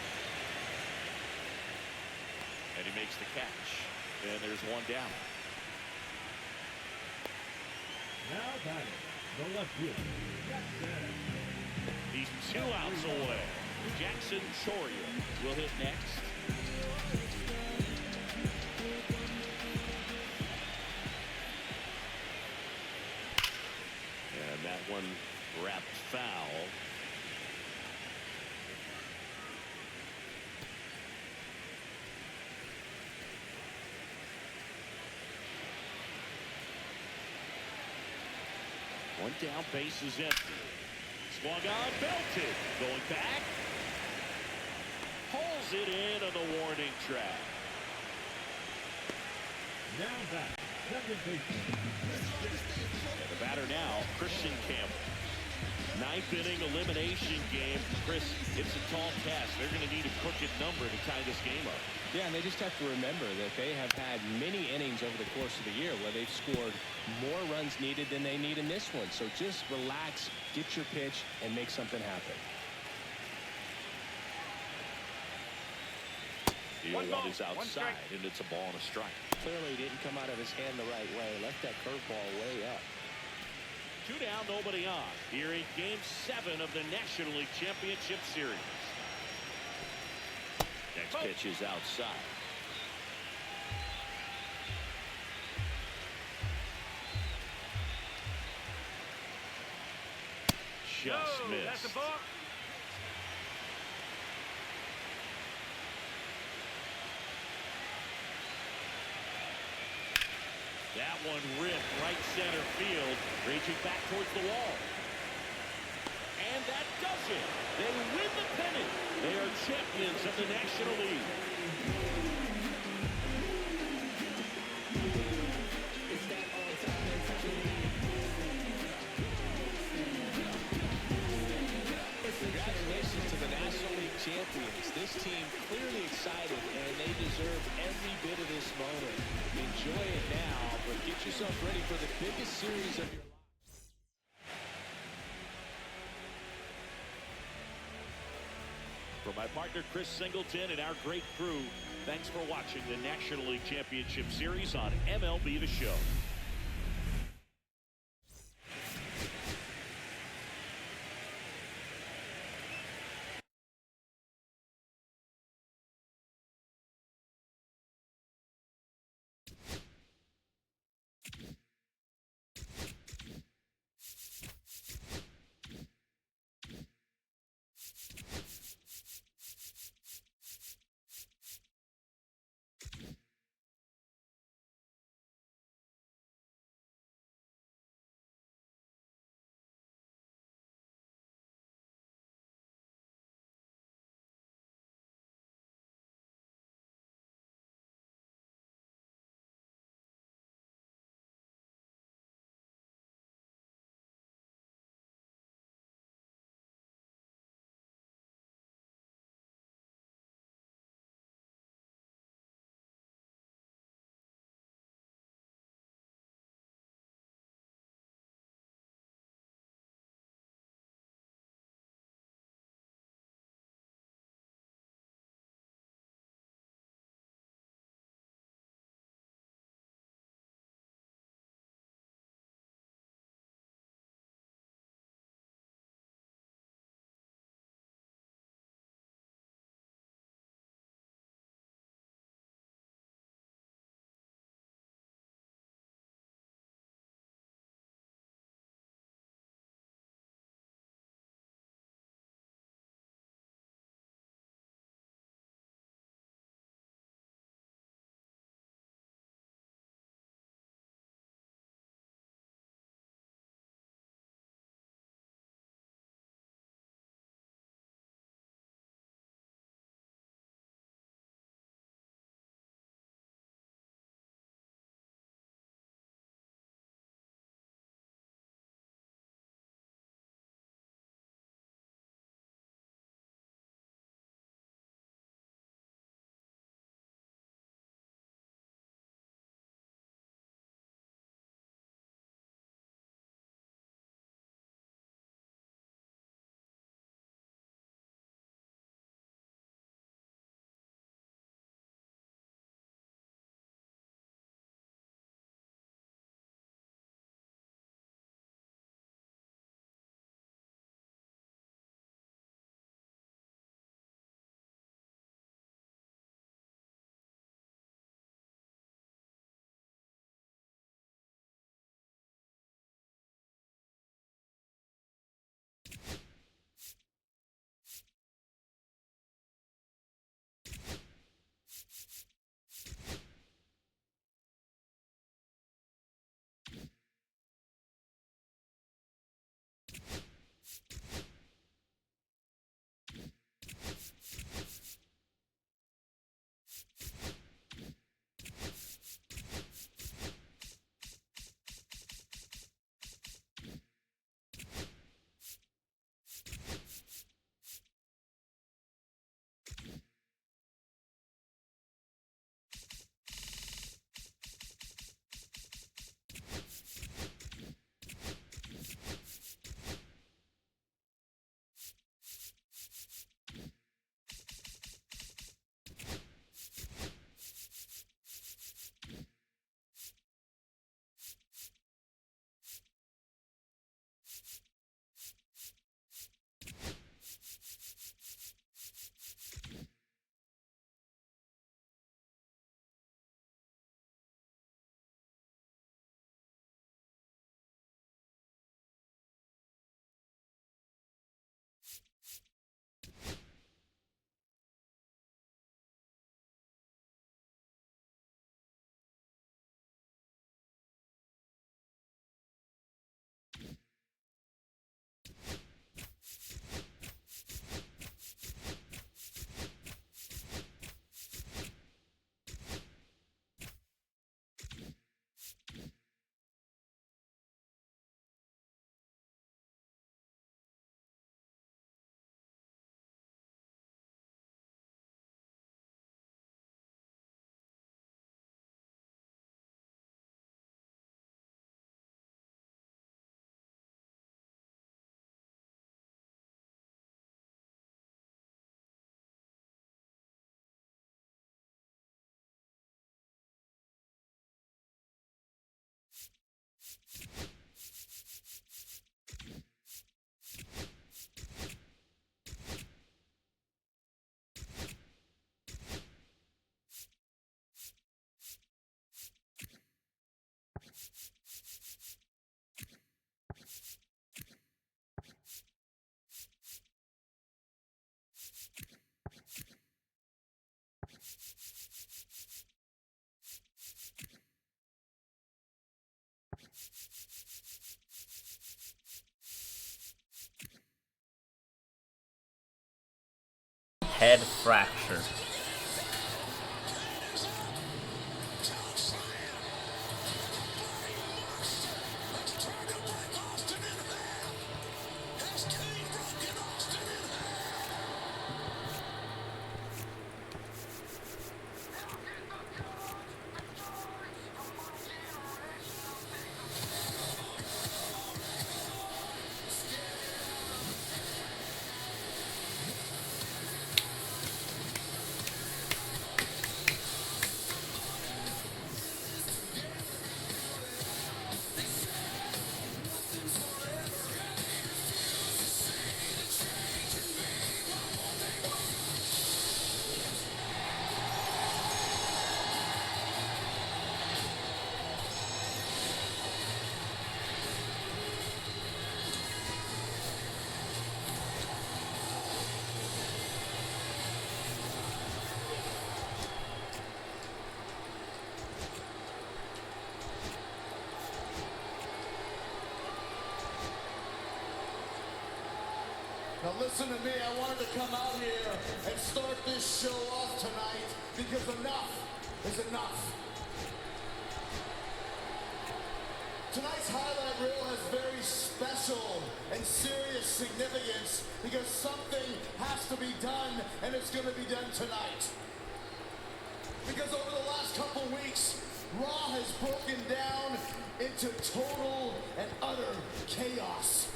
And he makes the catch. And there's one down. Now batting, the left fielder, Jackson. He's 2 outs away. Jackson Choria will hit next. And that one wrapped foul. One down, base is empty. Swung on, belted. Going back. Pulls it in on the warning track. Now back, second baseman. And the batter now, Christian Campbell. 9th inning elimination game. Chris, it's a tall task. They're going to need a crooked number to tie this game up. Yeah, and they just have to remember that they have had many innings over the course of the year where they've scored more runs needed than they need in this one. So just relax, get your pitch, and make something happen. The 0-1 is outside, and it's a ball and a strike. Clearly didn't come out of his hand the right way. Left that curveball way up. 2 down, nobody on. Here in Game 7 of the National League Championship Series. Next pitch is outside. Just missed. That's a ball. That one ripped right center field, reaching back towards the wall. And that does it. They win the pennant. They are champions of the National League. Congratulations to the National League champions. This team clearly excited, and they deserve every bit of this moment. Enjoy it now, but get yourself ready for the biggest series of your life. For my partner Chris Singleton and our great crew, thanks for watching the National League Championship Series on MLB The Show. head fracture. Now listen to me, I wanted to come out here and start this show off tonight because enough is enough. Tonight's highlight reel has very special and serious significance because something has to be done, and it's going to be done tonight. Because over the last couple weeks, Raw has broken down into total and utter chaos.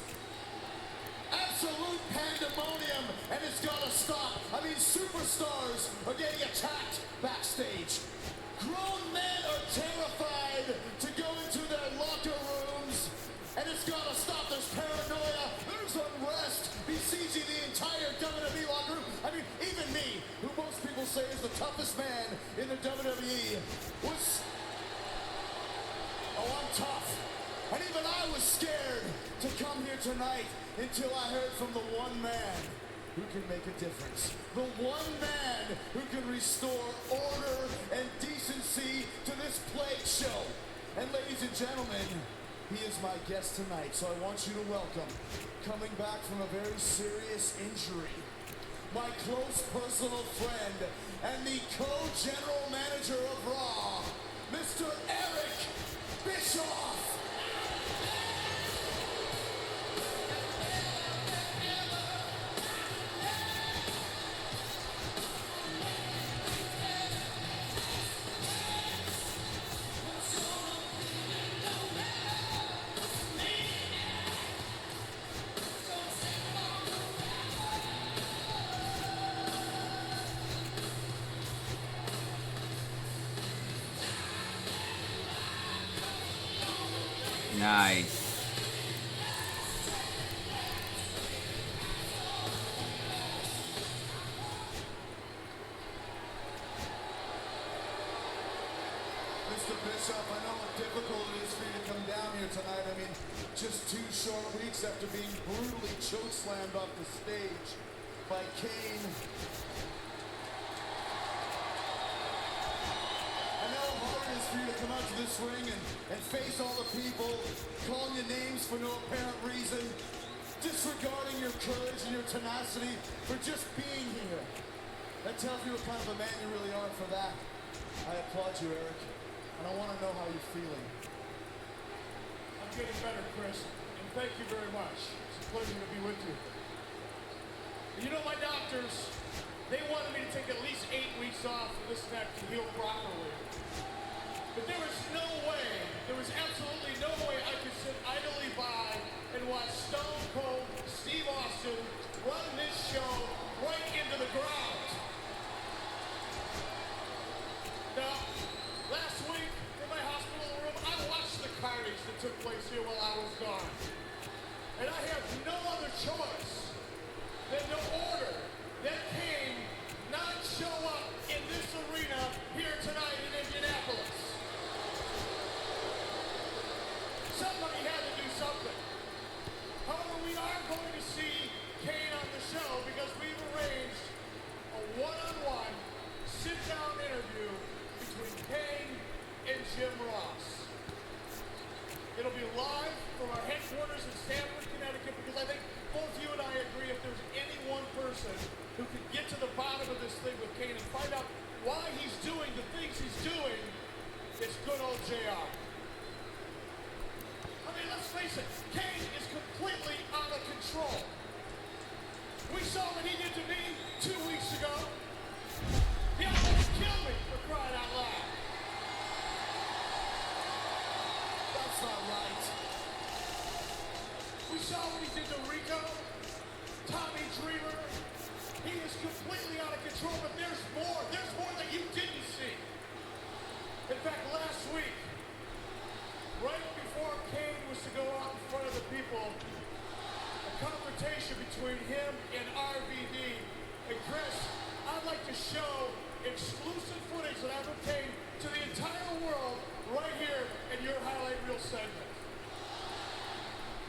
Absolute pandemonium, and it's gotta stop. I mean, superstars are getting attacked backstage. Grown men are terrified to go into their locker rooms, and it's gotta stop. There's paranoia, there's unrest, besieging the entire WWE locker room. I mean, even me, who most people say is the toughest man in the WWE, was... Oh, I'm tough. And even I was scared to come here tonight until I heard from the one man who can make a difference. The one man who can restore order and decency to this plague show. And ladies and gentlemen, he is my guest tonight, so I want you to welcome, coming back from a very serious injury, my close personal friend and the co-general manager of Raw, Mr. Eric Bischoff. Nice. Mr. Bischoff, I know how difficult it is for you to come down here tonight. I mean, just 2 short weeks after being brutally chokeslammed off the stage by Kane. I know how hard it is for you to come out to this ring and face all the people, calling you names for no apparent reason, disregarding your courage and your tenacity for just being here. That tells me what kind of a man you really are. For that, I applaud you, Eric. And I want to know how you're feeling. I'm getting better, Chris, and thank you very much. It's a pleasure to be with you. You know, my doctors, they wanted me to take at least 8 weeks off of this neck to heal properly. But there was no way, there was absolutely no way I could sit idly by and watch Stone Cold Steve Austin run this show right into the ground. Now, last week in my hospital room, I watched the carnage that took place here while I was gone. And I have no other choice than to order that Kane not show up in this arena here tonight in Indianapolis. Somebody had to do something. However, we are going to see Kane on the show because we've arranged a one-on-one sit-down interview between Kane and Jim Ross. It'll be live from our headquarters headquarters in Stamford, Connecticut, because I think both you and I agree if there's any one person who can get to the bottom of this thing with Kane and find out why he's doing the things he's doing, it's good old JR. I mean, let's face it, Kane is completely out of control. We saw what he did to me 2 weeks ago. He almost killed me, for crying out loud. That's not right. We saw what he did to Rico, Tommy Dreamer. He is completely out of control, but there's more. There's more that you didn't see. In fact, last week, right before Kane was to go out in front of the people, a confrontation between him and RVD. And Chris, I'd like to show exclusive footage that I've obtained to the entire world right here in your highlight reel segment.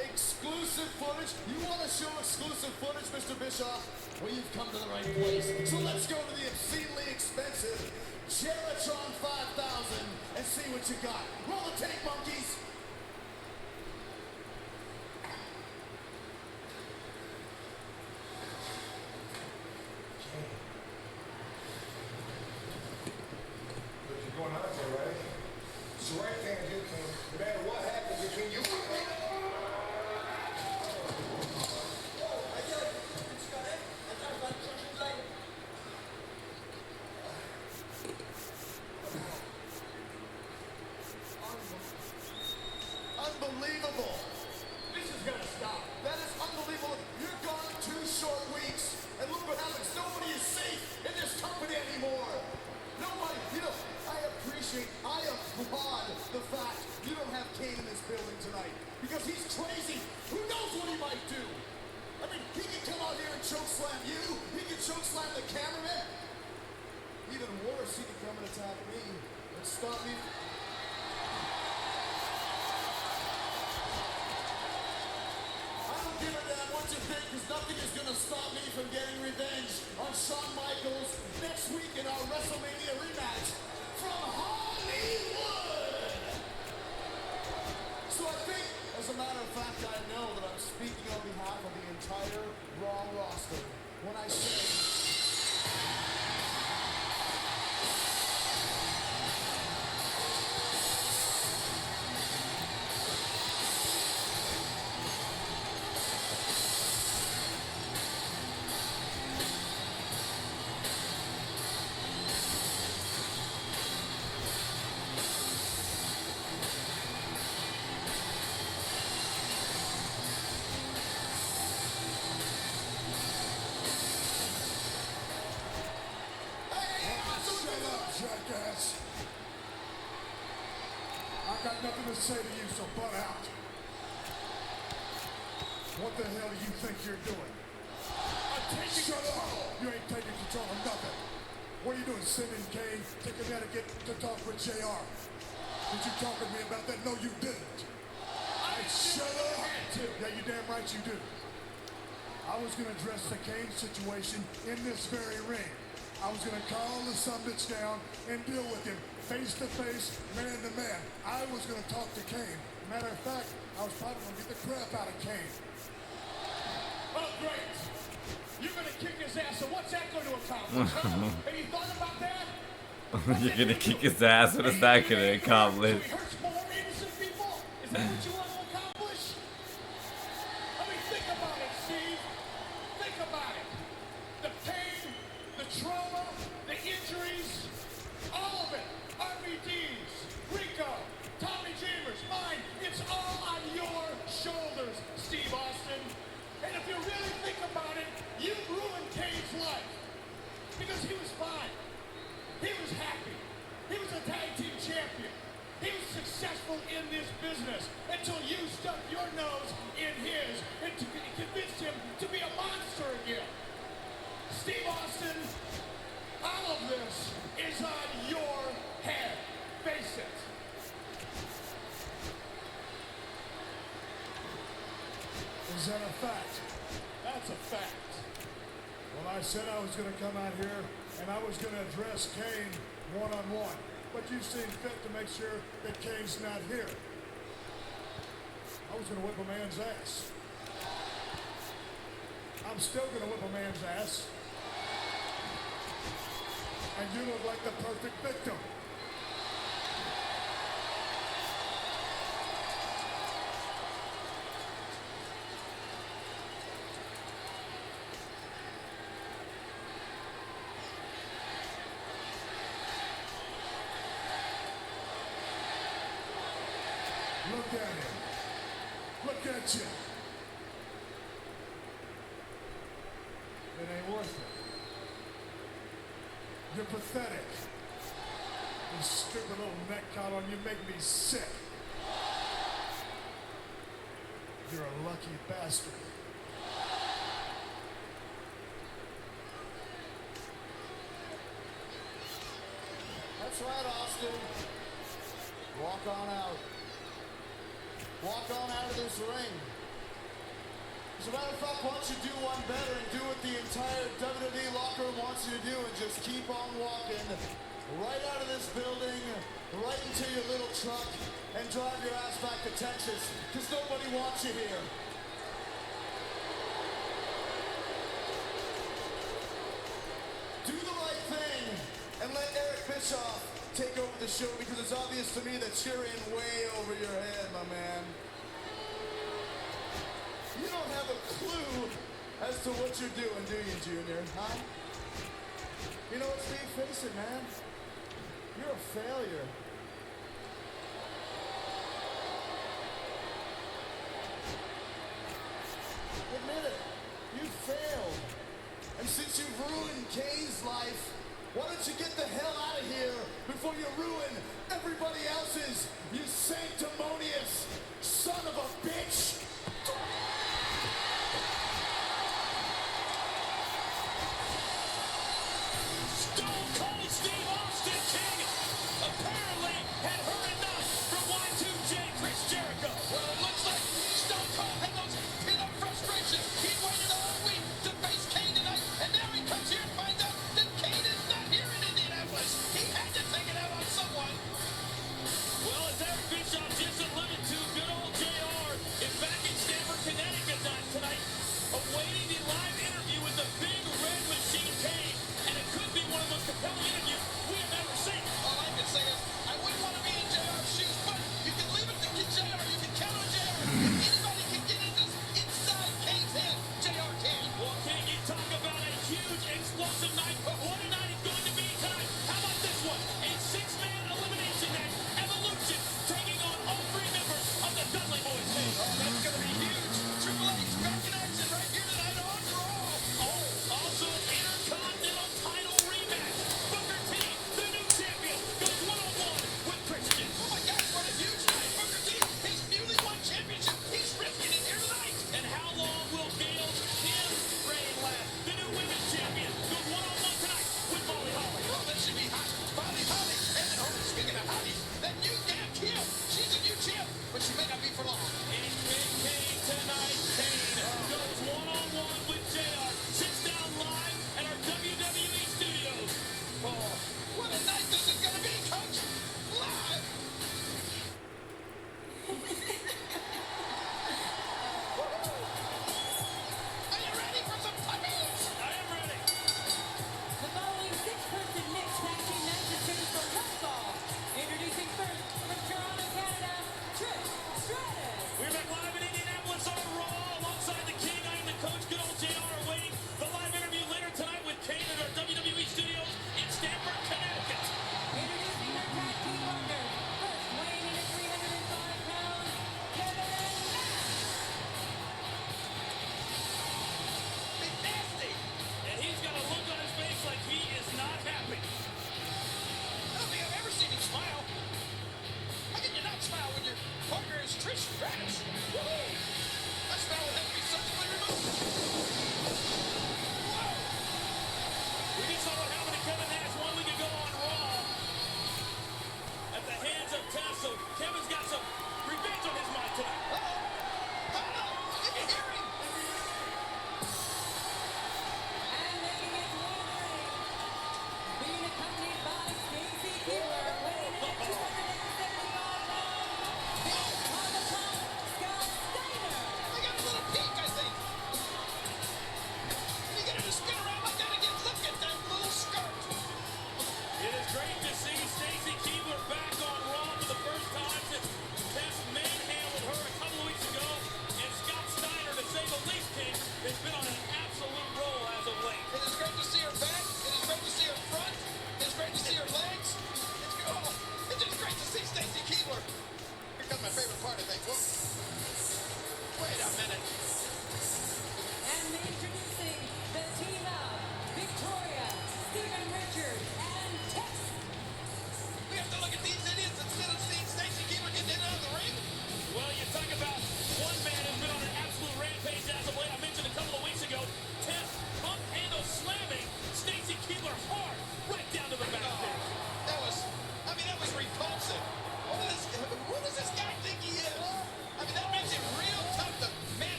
Exclusive footage? You want to show exclusive footage, Mr. Bischoff? Well, you've come to the right place. So let's go to the obscenely expensive Geratron 5000 and see what you got. Roll the tape, monkeys. You're going out there, right? It's the right thing to do, King. No matter what happens between you and me. Unbelievable. This is gonna stop. That is unbelievable. You're gone 2 short weeks, and look what happens. Nobody is safe in this company anymore. Nobody, you know, I applaud the fact you don't have Kane in this building tonight, because he's crazy. Who knows what he might do? I mean, he can come out here and chokeslam you. He can chokeslam the cameraman. Even worse, he can come and attack me and stop me. I don't give a damn what you think, because nothing is going to stop me from getting revenge on Shawn Michaels next week in our WrestleMania rematch from Hollywood. So I think, as a matter of fact, I know that I'm speaking on behalf of the entire Raw roster when I say... Jackass. I got nothing to say to you, so butt out. What the hell do you think you're doing? I'm taking control. You ain't taking control of nothing. What are you doing, sending Kane to Connecticut to talk with JR? Did you talk with me about that? No, you didn't. Shut up. Yeah, you damn right you do. I was going to address the Kane situation in this very ring. I was going to call the sumbitch down and deal with him face to face, man to man. I was going to talk to Kane. Matter of fact, I was probably going to beat the crap out of Kane. Oh, great. You're going to kick his ass, so what's that going to accomplish? Huh? Have you thought about that? You're gonna kick his ass. What is that gonna accomplish? Hurt more innocent people? Is that what you want to accomplish? I mean, think about it, Steve. Think about it. The pain, the trauma, the injuries, all of it. RVDs, Rico, Tommy Dreamers, mine. It's all on your shoulders, Steve Austin. And if you really think about it, you ruined Kane's life. Because he was fine. He was happy. He was a tag team champion. He was successful in this business until you stuck your nose in his and convinced him to be a monster again. Steve Austin, all of this is on your head. Face it. Is that a fact? That's a fact. Well, I said I was going to come out here and I was going to address Kane one-on-one. But you seem fit to make sure that Kane's not here. I was going to whip a man's ass. I'm still going to whip a man's ass. And you look like the perfect victim. Look at him. Look at you. It ain't worth it. You're pathetic. You stupid little neck collar, you make me sick. You're a lucky bastard. That's right, Austin. Walk on out. Walk on out of this ring. As a matter of fact, why don't you do one better and do what the entire WWE locker room wants you to do and just keep on walking right out of this building, right into your little truck, and drive your ass back to Texas, because nobody wants you here. Do the right thing and let Eric Bischoff take over the show, because it's obvious to me that you're in way over your head, my man. You don't have a clue as to what you're doing, do you, Junior? Huh? You know what, Steve? Face it, man. You're a failure. Admit it. You failed. And since you've ruined Kay's life, why don't you get the hell out of here before you ruin everybody else's, you sanctimonious son of a bitch! Stone Cold Steve Austin King apparently had heard enough from Y2J Chris Jericho. Well, it looks like Stone Cold had those pin-up frustrations. He waited all week to face Kane tonight, and now he comes here and finds out that Kane is not here in Indianapolis. He had to take it out on someone. Well, as Eric Bischoff just alluded to, good old JR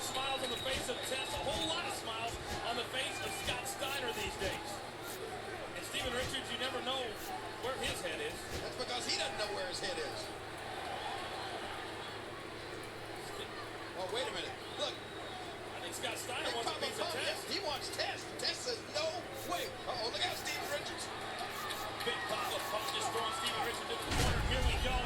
smiles on the face of Tess, a whole lot of smiles on the face of Scott Steiner these days. And Steven Richards, you never know where his head is. That's because he doesn't know where his head is. Oh, wait a minute. Look. I think Scott Steiner wants a piece of Tess. He wants Tess. Tess says, no way. Uh-oh, look out, Steven Richards. Big pile of punches throwing Steven Richards into the corner. Here we go.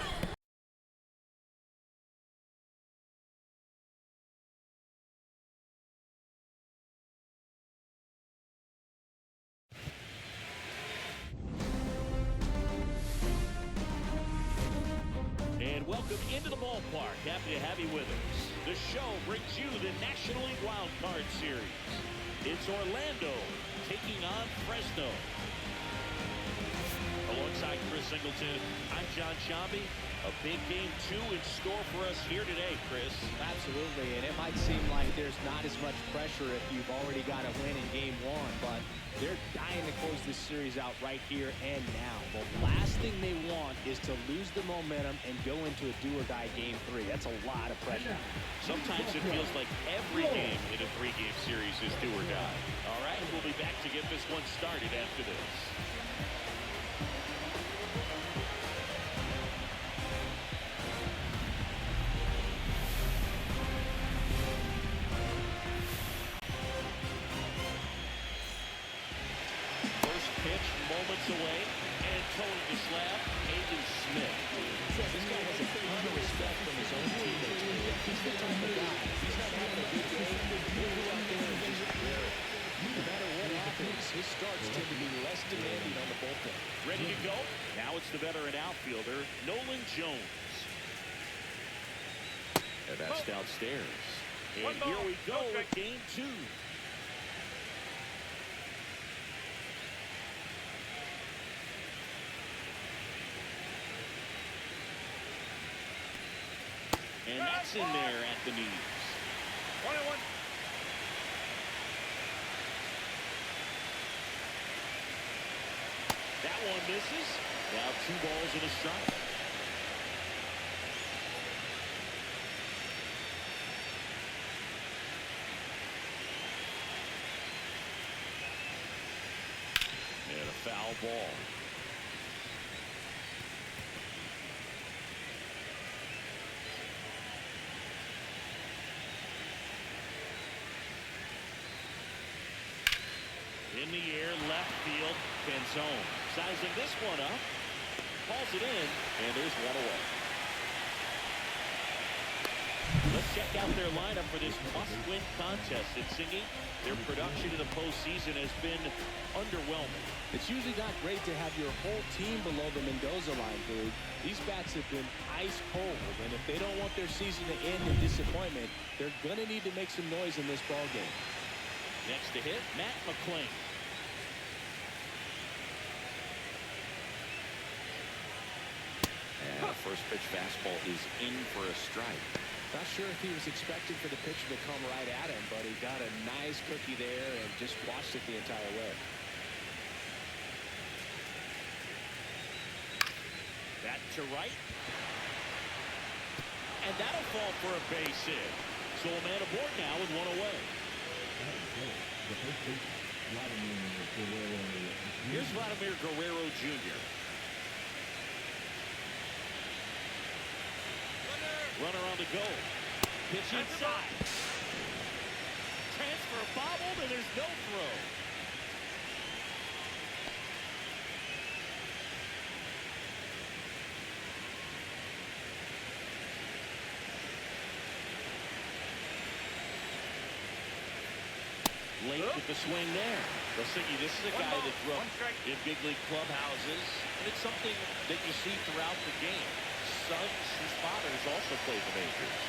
And welcome into the ballpark. Happy to have you with us. The show brings you the National League Wild Card Series. It's Orlando taking on Fresno. Alongside Chris Singleton, I'm John Shambi. A big game 2 in store for us here today, Chris. Absolutely, and it might seem like there's not as much pressure if you've already got a win in game 1, but they're dying to close this series out right here and now. The last thing they want is to lose the momentum and go into a do-or-die game 3. That's a lot of pressure. Sometimes it feels like every game in a 3-game series is do or die. All right, we'll be back to get this one started after this. Moments away, and towing the slab, Aiden Smith. This guy has a ton of respect from his own teammates. He's the type of guy. He's not having a good day. He'll go out there and just wear it. No matter what happens, his starts tend to be less demanding on the bullpen. Ready to go? Now it's the veteran outfielder, Nolan Jones. And that's downstairs. And here we go with game 2. And that's in there at the knees. 1-1. That one misses. Now 2 balls and a strike. And a foul ball. In the air, left field, Benzone. Sizing this one up, calls it in, and there's one away. Let's check out their lineup for this must-win contest. It's singing. Their production in the postseason has been underwhelming. It's usually not great to have your whole team below the Mendoza line, dude. These bats have been ice cold, and if they don't want their season to end in disappointment, they're going to need to make some noise in this ball game. Next to hit, Matt McClain. And the first pitch fastball is in for a strike. Not sure if he was expecting for the pitcher to come right at him, but he got a nice cookie there and just watched it the entire way. That to right. And that'll fall for a base hit. So a man aboard now with one away. Here's Vladimir Guerrero Jr. Runner on the go. Pitch inside. Transfer bobbled, and there's no throw. Late with the swing there. Listen, this is a guy that grew up in big league clubhouses, and it's something that you see throughout the game. His fathers also played the majors.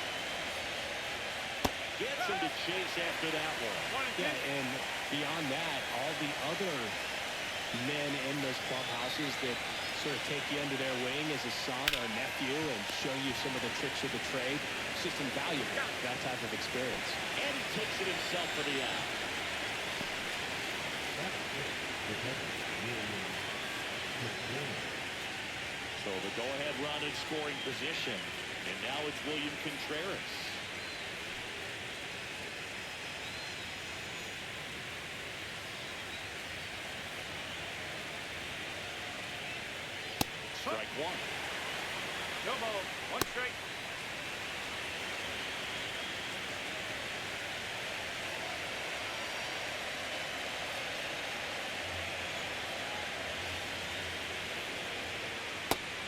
Gets him to chase after that one. Yeah, and beyond that, all the other men in those clubhouses that sort of take you under their wing as a son or nephew and show you some of the tricks of the trade. It's just invaluable, that type of experience. And he takes it himself for the out. So the go-ahead run in scoring position. And now it's William Contreras. one. No ball. One strike.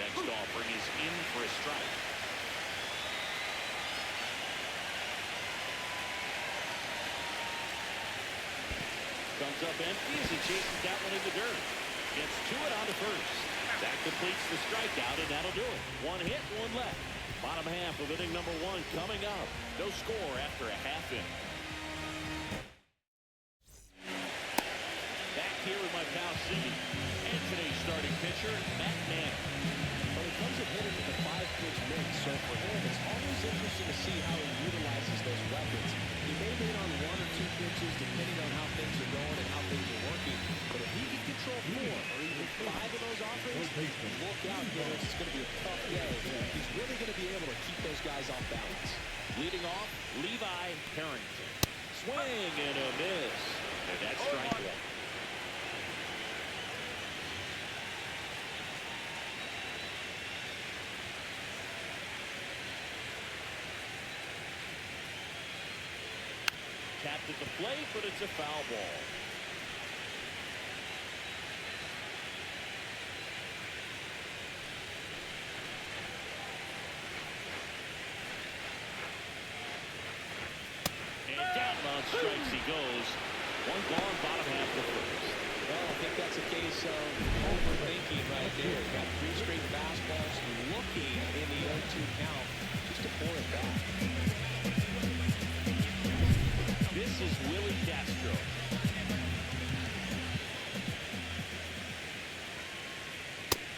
Next offering is in for a strike. Comes up empty as he chases that one in the dirt. Gets to it on to first. That completes the strikeout, and that'll do it. One hit, one left. Bottom half of inning number one coming up. No score after a half inning. Back here with my pal C. And today's starting pitcher, Matt Manning. Well, he comes at hitter with a 5-pitch mix, so for him, it's always interesting to see how he utilizes those weapons. He may hit on 1 or 2 pitches depending on how things are going and how things are working, but if he can control 4 or even 5 of those offerings, look out, hitters. It's going to be a tough day. He's really going to be able to keep those guys off balance. Leading off, Levi Harrington. Swing and a miss. And that's strike one. Tapped at the plate, but it's a foul ball. And down on strikes he goes. One gone, bottom half of the first. Well, I think that's a case of overthinking right there. Got 3 straight fastballs, looking in the 0-2 count just to pour it back. This is Willie Castro.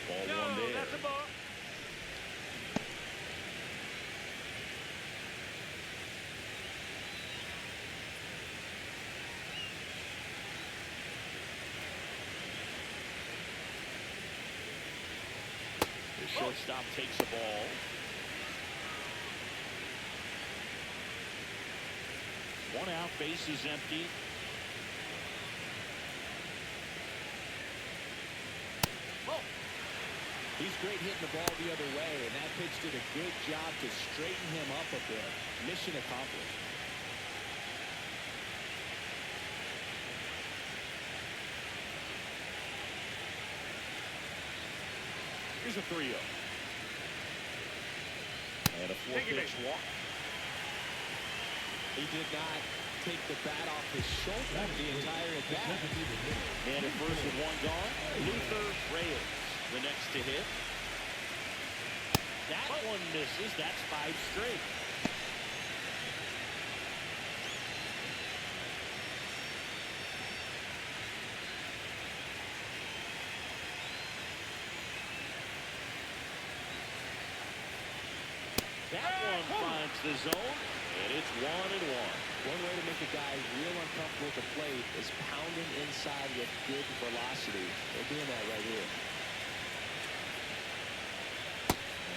Ball one there. That's a ball. The shortstop takes the ball. One out, base is empty. He's great hitting the ball the other way, and that pitch did a good job to straighten him up a bit. Mission accomplished. Here's a 3-0. And a 4-pitch walk. He did not take the bat off his shoulder the entire at-bat. And at first with one gone, Luther Reyes, the next to hit. That one misses. That's 5 straight. That one finds the zone, and it's 1-1. One way to make a guy real uncomfortable at the plate is pounding inside with good velocity. They're doing that right here.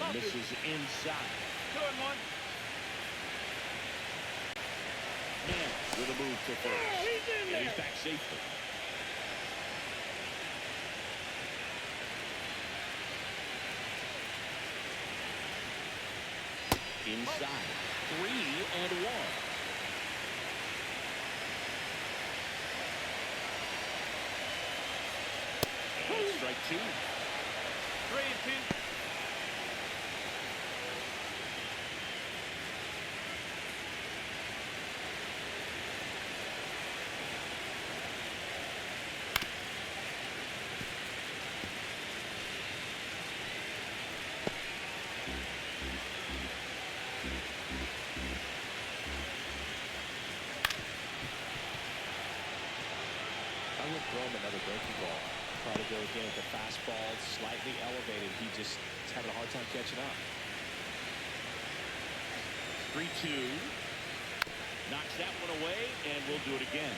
And misses inside. 2-1. Man with a move to first. And he's back safely. Inside. 3-1. And strike 2. 3-2. I would throw him another breaking ball. Probably go again with the fastball slightly elevated. He just is having a hard time catching up. 3-2. Knocks that one away, and we'll do it again.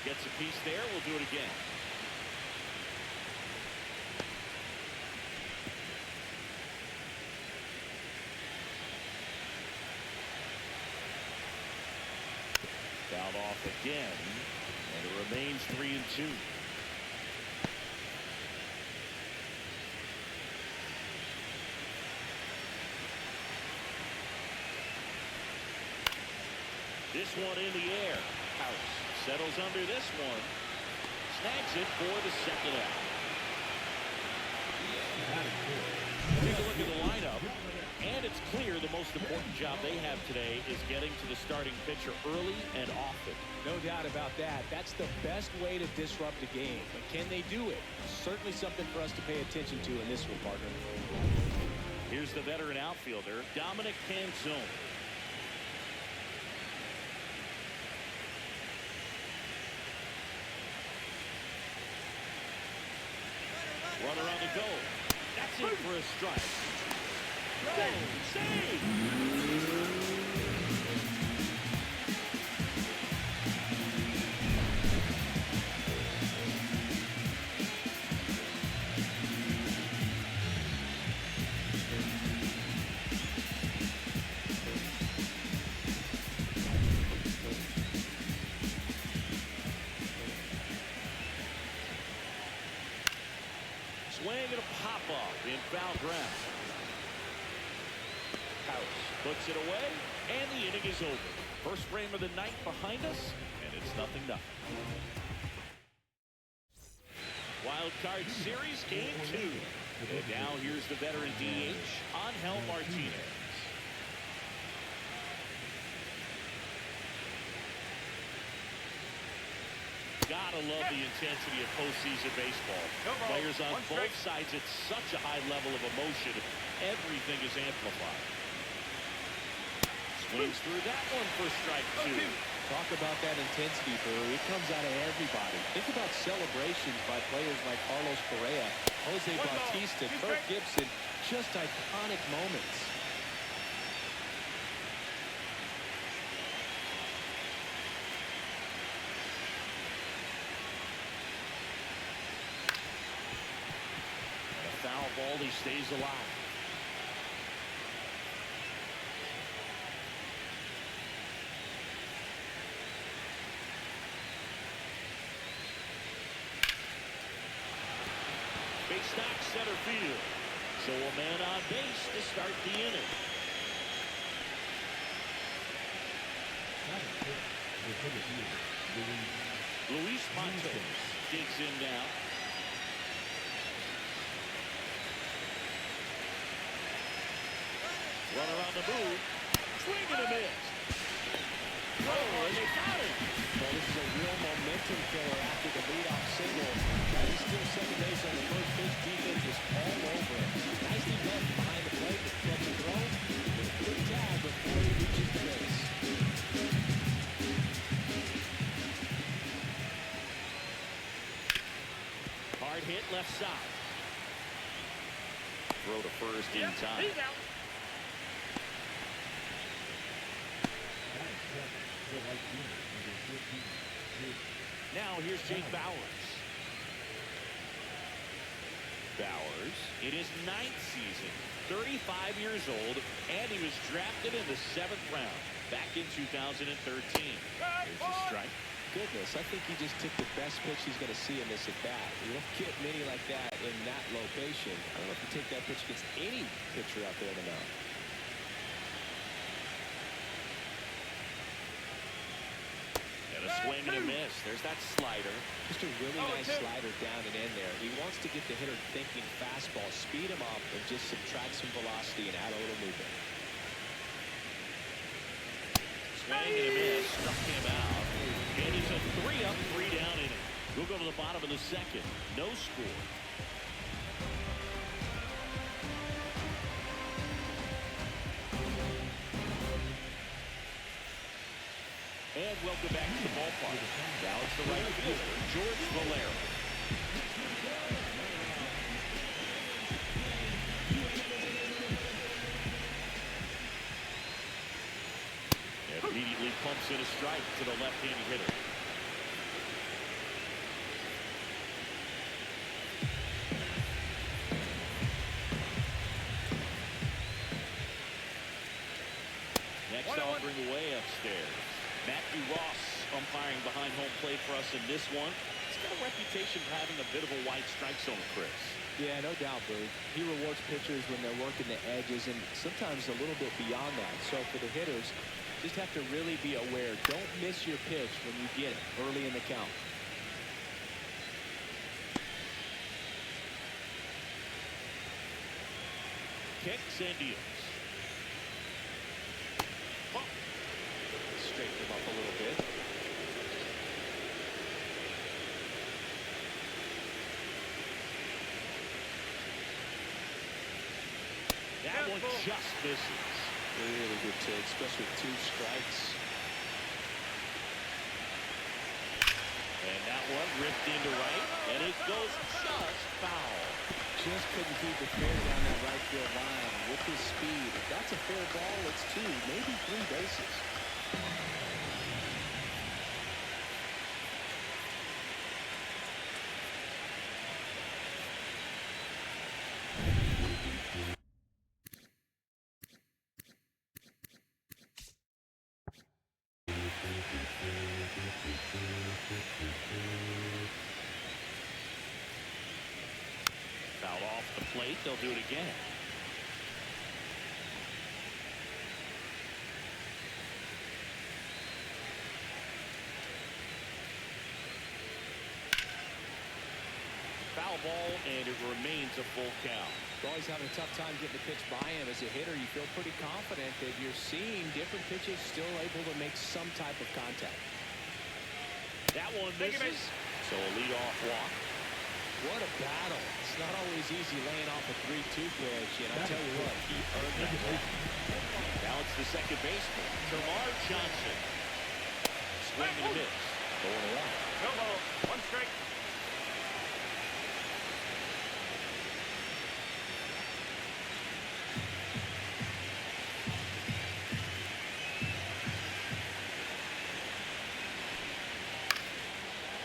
Gets a piece there. We'll do it again. again, and it remains 3-2. This one in the air. House settles under this one. Snags it for the second out. Take a look at the lineup. And it's clear the most important job they have today is getting to the starting pitcher early and often. No doubt about that. That's the best way to disrupt a game. But can they do it? Certainly something for us to pay attention to in this one, partner. Here's the veteran outfielder, Dominic Canzone. Runner on the go. That's in for a strike. Save! Swing and a pop-off in foul ground. House puts it away, and the inning is over. First frame of the night behind us, and it's 0-0. Wild card series, game 2. And now here's the veteran DH, Angel Martinez. Gotta love the intensity of postseason baseball. Players on both sides at such a high level of emotion. Everything is amplified. Swings through that one for strike 2. Talk about that intensity, Brew. It comes out of everybody. Think about celebrations by players like Carlos Correa, Jose Bautista, Kirk Gibson. Just iconic moments. Foul ball, he stays alive. Big stock center field. So a man on base to start the inning. Luis Montes digs in now. Runner on the move. Swing and a miss. Oh, and they got him. Well, this is a real momentum killer after the leadoff single. He's still second base on the first pitch. Defense is all over it. Nicely done behind the plate with catch and throw. With a quick tag before he reaches the base. Hard hit left side. Throw to first in time. He's out. Now here's Jake Bauers. Bauers in his 9th season, 35 years old, and he was drafted in the 7th round back in 2013. Here's a strike. Goodness, I think he just took the best pitch he's going to see in this at-bat. You don't get many like that in that location. I don't know if you take that pitch against any pitcher out there in the mound. And a swing and a miss. There's that slider. Just a really nice slider down and in there. He wants to get the hitter thinking fastball, speed him up, and just subtract some velocity and add a little movement. Swing and a miss. Struck him out. And it's a 3-up, 3-down inning. We'll go to the bottom of the second. No score. And welcome back to the ballpark. Now it's the right fielder, George Valera. And immediately pumps in a strike to the left-handed hitter. Next offering away upstairs. Matthew Ross umpiring behind success in this one. He's got a reputation for having a bit of a wide strike zone, Chris. Yeah, no doubt, Boo. He rewards pitchers when they're working the edges and sometimes a little bit beyond that. So for the hitters, just have to really be aware. Don't miss your pitch when you get it early in the count. Kicks and deals. Straighten him up a little bit. That one just misses. Really good take, especially with 2 strikes. And that one ripped into right, and it goes just foul. Just couldn't keep it fair down that right field line. With his speed, if that's a fair ball, it's 2, maybe 3 bases. Foul off the plate, they'll do it again. Foul ball, and it remains a full count. Always having a tough time getting the pitch by him. As a hitter, you feel pretty confident that you're seeing different pitches still able to make some type of contact. That one misses, so a leadoff walk. What a battle. It's not always easy laying off a 3-2 pitch, and I'll tell you what, he earned that walk. Now it's the second baseman, Termarr Johnson. Swing and a miss. Going along. No ball. 1 strike.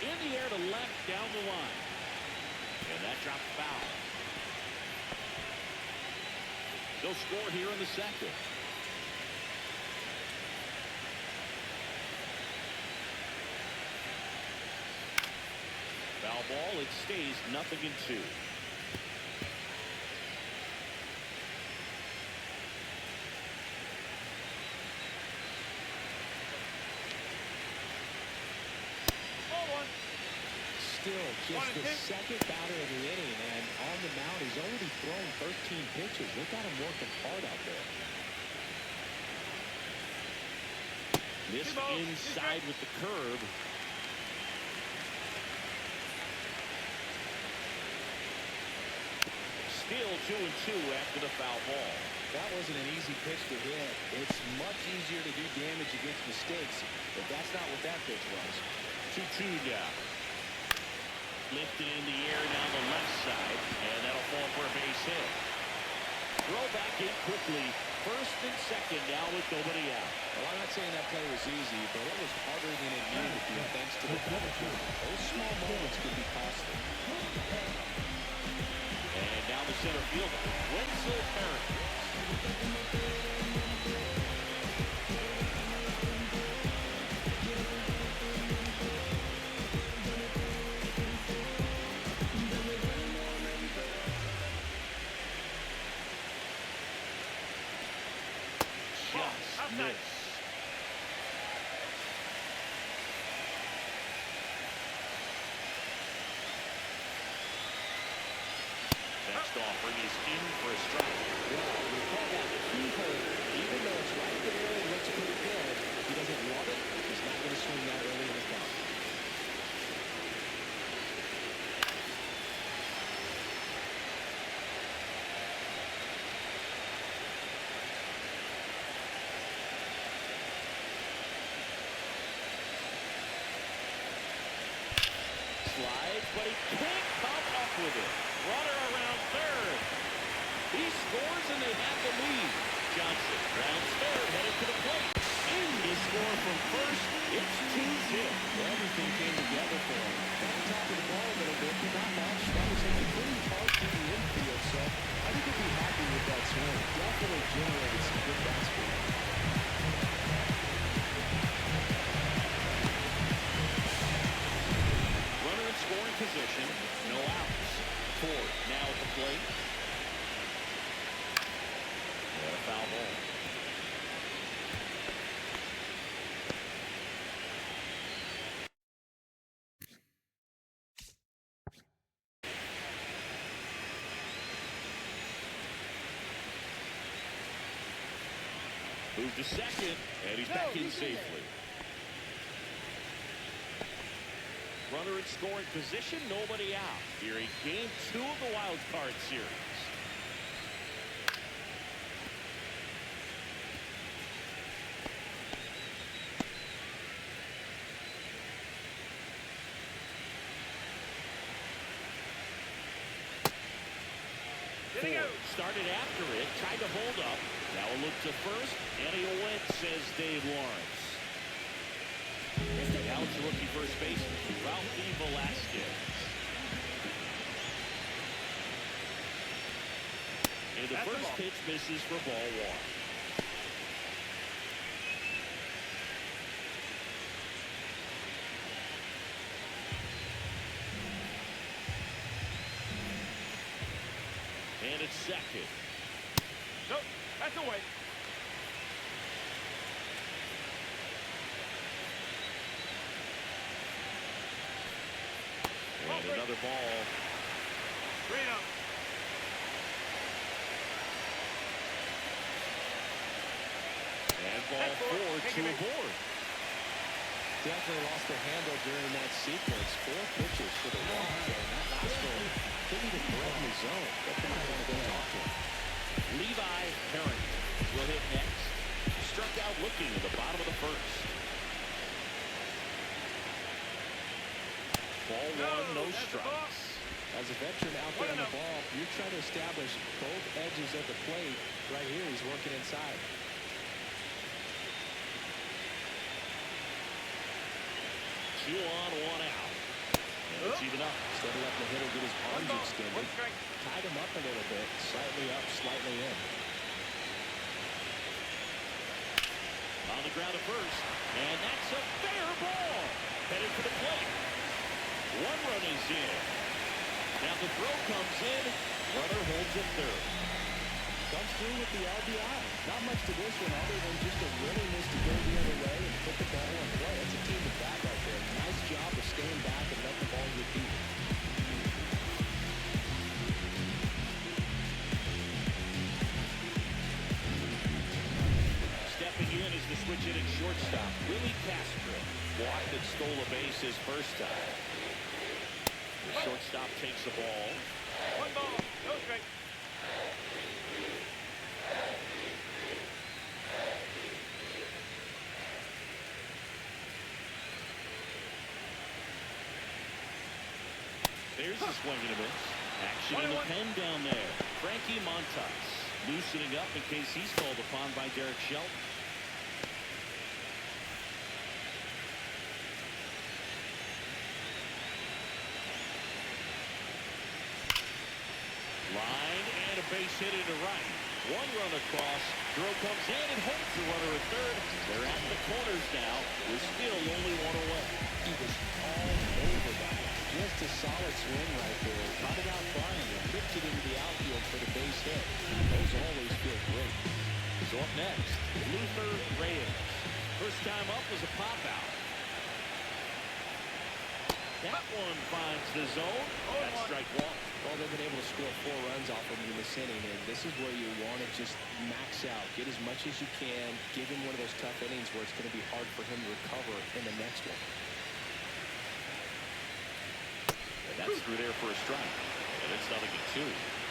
In the air to left down the line. And that dropped foul. They'll score here in the second. Foul ball, it stays 0-2. Still just the second batter of the inning, and on the mound, he's already thrown 13 pitches. They got him working hard out there. Missed inside with the curve. Still 2-2 after the foul ball. That wasn't an easy pitch to hit. It's much easier to do damage against mistakes, but that's not what that pitch was. 2-2 now. Lifted in the air down the left side, and that'll fall for a base hit. Throw back in quickly. First and second now with nobody out. Well, I'm not saying that play was easy, but it was harder than it needed to be thanks to the coverage. Those small moments can be costly. And down the center fielder, Wenzel Perrin. Nice. Next offering is in for a strike. Well, we call that the key holder. Even though it's right there and looks pretty good, he doesn't love it. He's not going to swing that early in the count. Slides, but he can't come up with it. Runner around third. He scores and they have the lead. Johnson rounds third, headed to the plate. In to score from first. It's 2-0. Everything came together for him. Got on top of the ball a little bit, but not much. That was hitting pretty hard through the infield, so I think he'll be happy with that swing. Definitely generated some good bat speed. in position. No outs. Ford now at the plate. And a foul ball. Move to second, and he's back in safely. Runner in scoring position, nobody out. Here in game 2 of the wild card series. Ford started after it, tried to hold up. Now a look to first, and he'll win, says Dave Lawrence. Now it's rookie first baseman, Ralphie Velasquez. And the first pitch misses for ball 1. And it's second. Nope, that's away. And another ball. Straight up. And ball 4 to a board. Definitely lost their handle during that sequence. 4 pitches for the walk. And that last one couldn't even threaten the zone. But they might want to go talk to him. Levi Harrington will hit next. Struck out looking at the bottom of the first. Ball 1, no strikes. As a veteran out there on the ball, you're trying to establish both edges of the plate. Right here, he's working inside. 2 on, 1 out. And it's even up. Instead of letting the hitter get his arms extended, tied him up a little bit. Slightly up, slightly in. On the ground at first. And that's a fair ball. Headed for the plate. 1 run is in. Now the throw comes in. Runner holds at third. Comes through with the RBI. Not much to this one other than just a willingness to go the other way and put the ball in play. That's a team at bat right there. Nice job of staying back and letting the ball get deep. Stepping in is the switch in at shortstop. Willie Castro walked and stole a base his first time. The shortstop takes the ball. 1 ball, no strike. There's the swing and a miss. Action in the pen down there. Frankie Montas loosening up in case he's called upon by Derek Shelton. Line and a base hit into right. 1 run across. Throw comes in and holds the runner at third. They're at the corners now. We're still only 1 away. He was all over that. Just a solid swing right there. Caught it out flying and ripped it into the outfield for the base hit. Those always feel great. So up next, Luther Reyes. First time up was a pop out. That one finds the zone. That's strike 1. Well, they've been able to score 4 runs off of him in this inning, and this is where you want to just max out. Get as much as you can. Give him one of those tough innings where it's going to be hard for him to recover in the next one. And that's through there for a strike. And it's 0-2.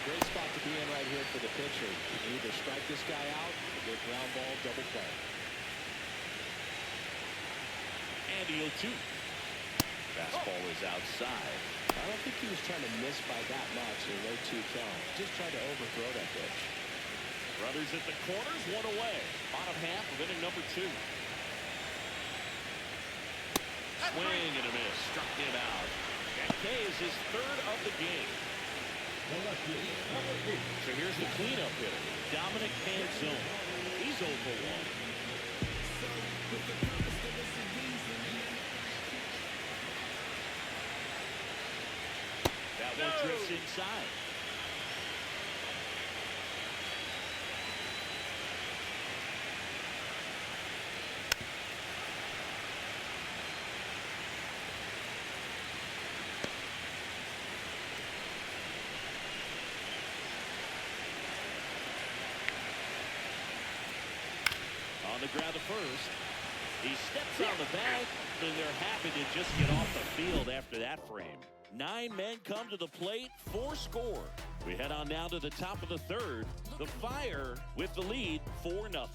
Great spot to be in right here for the pitcher. You can either strike this guy out or get ground ball, double play. And the 0-2. Fastball is outside. I don't think he was trying to miss by that much in a 0-2 count. Just tried to overthrow that pitch. Brothers at the corners, 1 away. Bottom half of inning number 2. Swing and a miss. Struck him out. That K is his 3rd of the game. So here's the cleanup hitter, Dominic Canzone. He's 0 for 1. That one drifts inside. On the ground to first. He steps on the bag, and they're happy to just get off the field after that frame. 9 men come to the plate, 4 score. We head on down to the top of the third. The Fire with the lead, 4-0.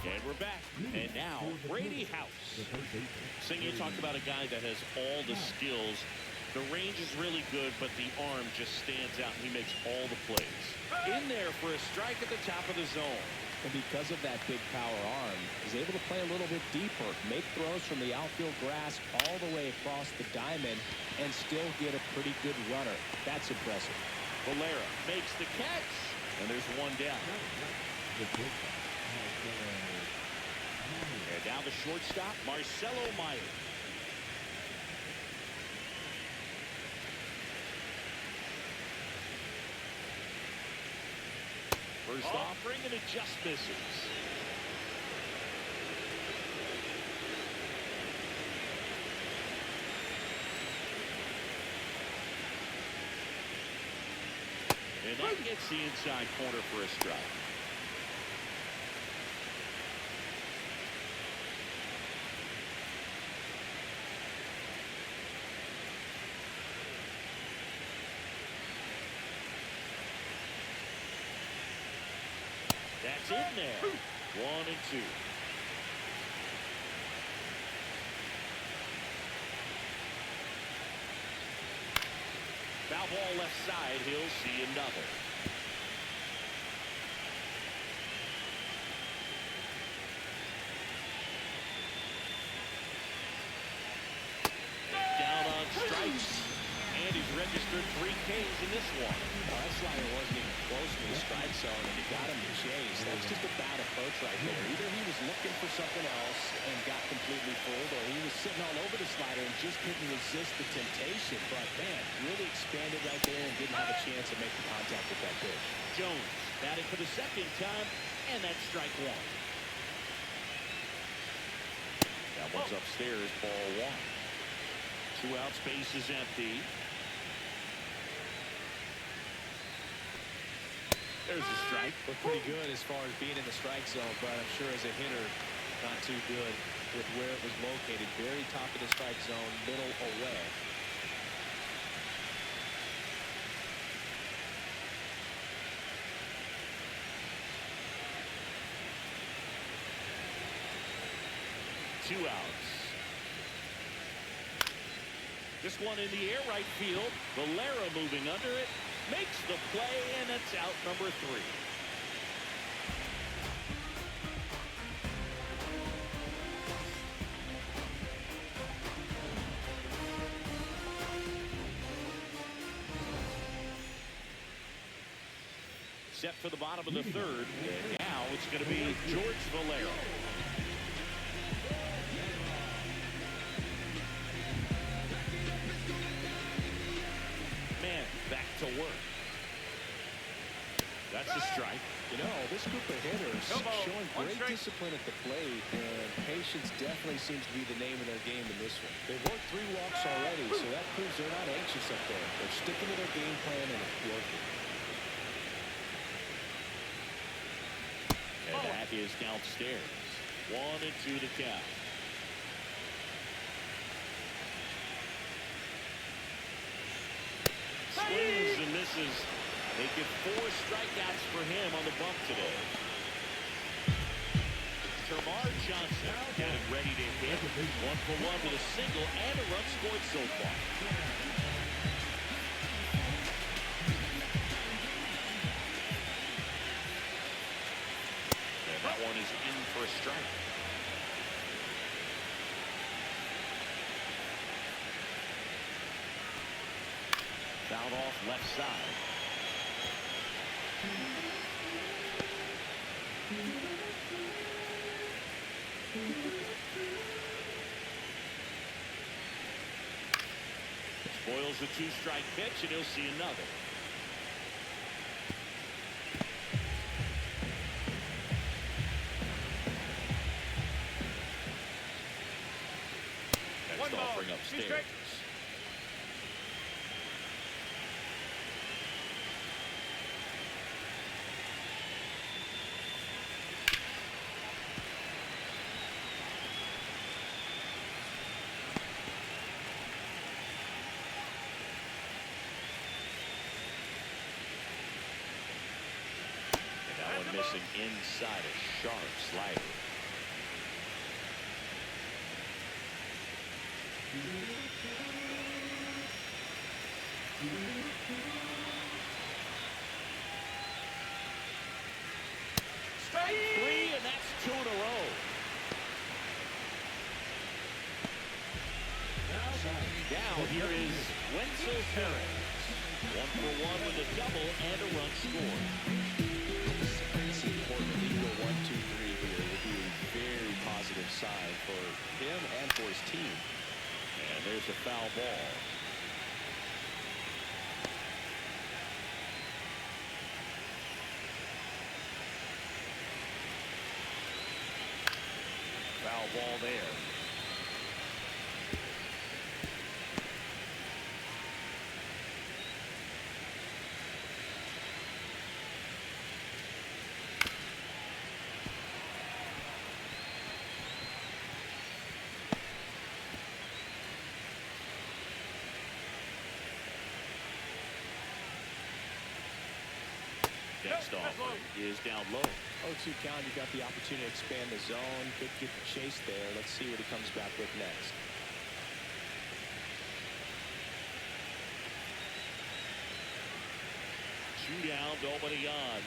And we're back. And now, Brady House. Singh, you talked about a guy that has all the skills. The range is really good, but the arm just stands out. He makes all the plays. In there for a strike at the top of the zone. And because of that big power arm, he's able to play a little bit deeper, make throws from the outfield grass all the way across the diamond, and still get a pretty good runner. That's impressive. Valera makes the catch, and there's one down. And down the shortstop, Marcelo Myers. First offering, and it just misses. And that gets the inside corner for a strike. That's in there. 1-2. Foul ball left side. He'll see another. Down on strikes. And he's registered 3 Ks in this one. Well, that slider wasn't even close to the strike zone, and he got him to chase. That's just a bad approach right there. Either he was looking for something else and got completely fooled, or he was sitting all over the slider and just couldn't resist the temptation. But, man, really expanded right there and didn't have a chance to make the contact with that pitch. Jones batting for the second time, and that's strike 1. That one's upstairs, ball 1. 2 outs, base is empty. There's a strike. Looked pretty good as far as being in the strike zone, but I'm sure as a hitter, not too good with where it was located. Very top of the strike zone, middle away. Two outs. This one in the air, right field. Valera moving under it. Makes the play, and it's out number 3. Set for the bottom of the third. And now it's going to be George Valera. Man, back to work. That's a strike. You know, this group of hitters showing great discipline at the plate, and patience definitely seems to be the name of their game in this one. They've worked 3 walks already, so that proves they're not anxious up there. They're sticking to their game plan, and it's working. And that is downstairs. 1-2 to count. Swings and misses. Making 4 strikeouts for him on the bump today. Termarr Johnson getting ready to hit. 1 for 1 with a single and a run scored so far. And that one is in for a strike. Fouled off left side. Throws a 2-strike pitch, and he'll see another. Next offering upstairs. Missing inside a sharp slider. Strike 3, and that's 2 in a row. Now here is Wenzel Perez. 1 for 1 with a double and a run scored. It's important that he go 1, 2, 3 here would be a very positive sign for him and for his team. And there's a foul ball. Foul ball there. Next offering is down low. 0-2 count. You got the opportunity to expand the zone. Could get the chase there. Let's see what he comes back with next. Two down, nobody on.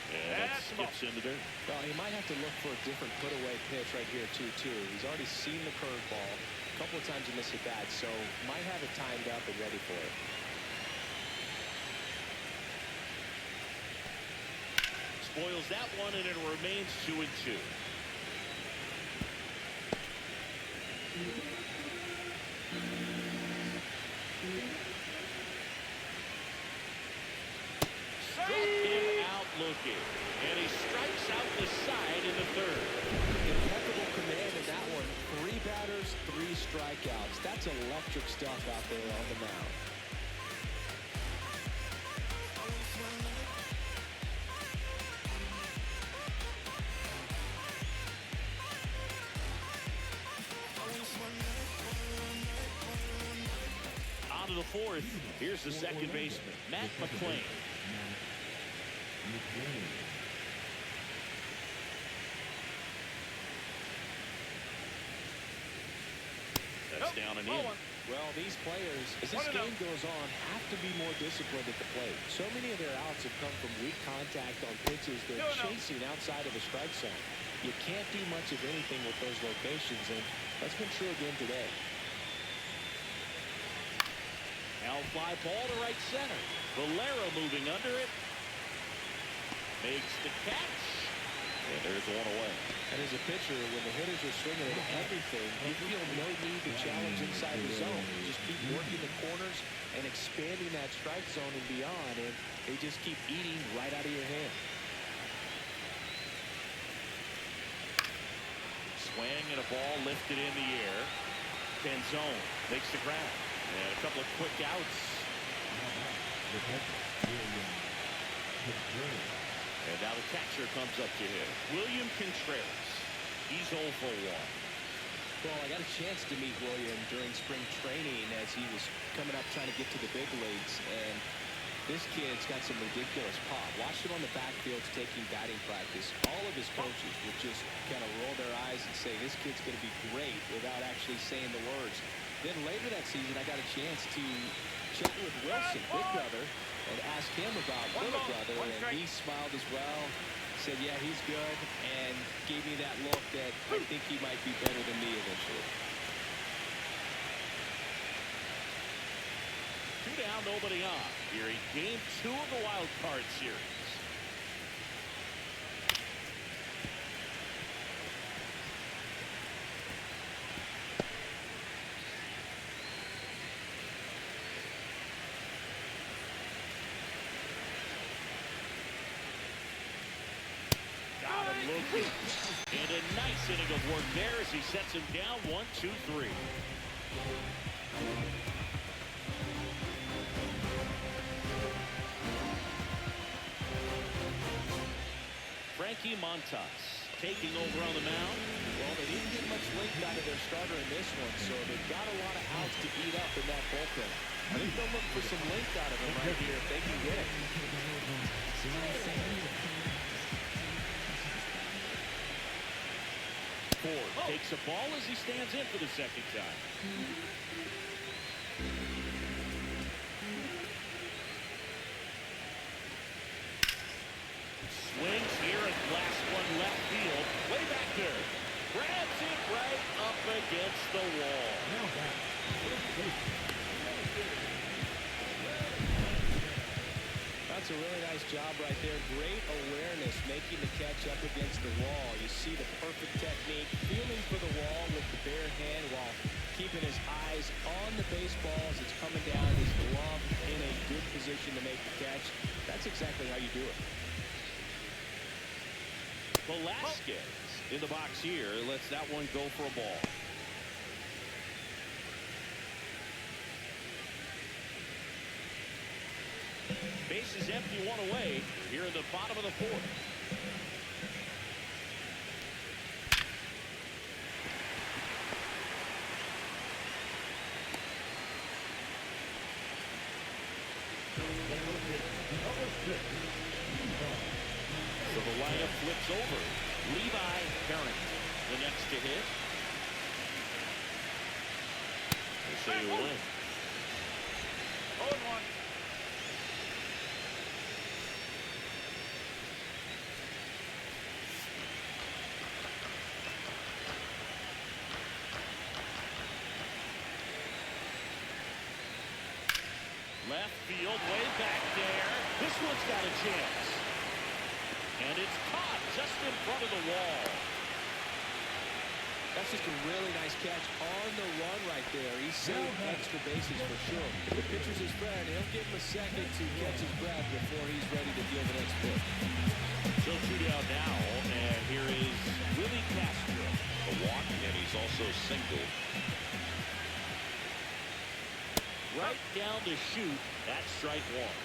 And that skips into there. Well, he might have to look for a different put-away pitch right here, 2-2. He's already seen the curveball a couple of times in this at-bat, so might have it timed up and ready for it. Spoils that one, and it remains 2-2. Struck him out looking, and he strikes out the side in the third. Impeccable command in that one. 3 batters, 3 strikeouts. That's electric stuff out there on the mound. On to the fourth. Here's the second baseman, Matt McClain. That's down and in. Well, these players, as this game goes on, have to be more disciplined at the plate. So many of their outs have come from weak contact on pitches they're chasing outside of the strike zone. You can't do much of anything with those locations, and that's been true again today. Now fly ball to right center. Valero moving under it. Makes the catch. And there's one away. And as a pitcher, when the hitters are swinging at everything, you feel no need to challenge inside the zone. You just keep working the corners and expanding that strike zone and beyond, and they just keep eating right out of your hand. Swing and a ball lifted in the air. Penzone makes the grab. And a couple of quick outs. And now the catcher comes up to him. William Contreras. He's 0 for 1. Well, I got a chance to meet William during spring training as he was coming up trying to get to the big leagues. And this kid's got some ridiculous pop. Watched him on the backfield taking batting practice. All of his coaches would just kind of roll their eyes and say, this kid's going to be great, without actually saying the words. Then later that season, I got a chance to chat with Wilson, big brother, and ask him about little brother, and he smiled as well. Said, yeah, he's good, and gave me that look that I think he might be better than me eventually. 2 down, nobody on. Here in game 2 of the wild card series. inning of work there as he sets him down 1-2-3. Frankie Montas taking over on the mound. Well, they didn't get much length out of their starter in this one, so they've got a lot of outs to eat up in that bullpen. I think they'll look for some length out of him right here if they can get it. Ford takes a ball as he stands in for the second time. Swings here and blasts one left field. Way back there. Grabs it right up against the wall. That's a really nice job right there. Great awareness, making the catch up against the wall. You see the perfect technique, feeling for the wall with the bare hand while keeping his eyes on the baseball as it's coming down, his glove in a good position to make the catch. That's exactly how you do it. Velasquez in the box here lets that one go for a ball. Base is empty, one away here in the bottom of the fourth. So the lineup flips over. Levi Harrington, the next to hit. They say you win. 0-1. Left field, way back there. This one's got a chance. And it's caught just in front of the wall. That's just a really nice catch on the run right there. He's saved extra bases for sure. The pitcher's his friend. He'll give him a second to catch his breath before he's ready to deal the next pitch. So 2 down now, and here is Willie Castro. A walk, and he's also singled. Right down to shoot. That's strike one.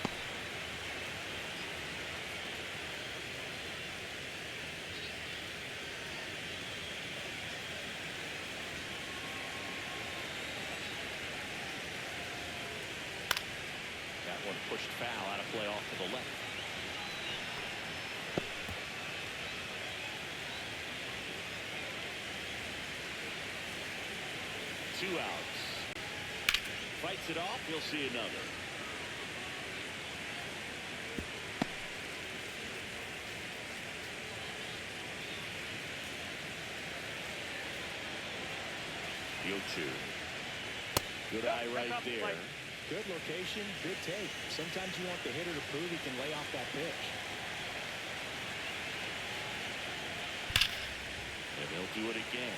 That one pushed foul out of play off to the left. Two outs. Fights it off. We'll see another. Yo-2. Good eye right there. Good location, good take. Sometimes you want the hitter to prove he can lay off that pitch. And he'll do it again.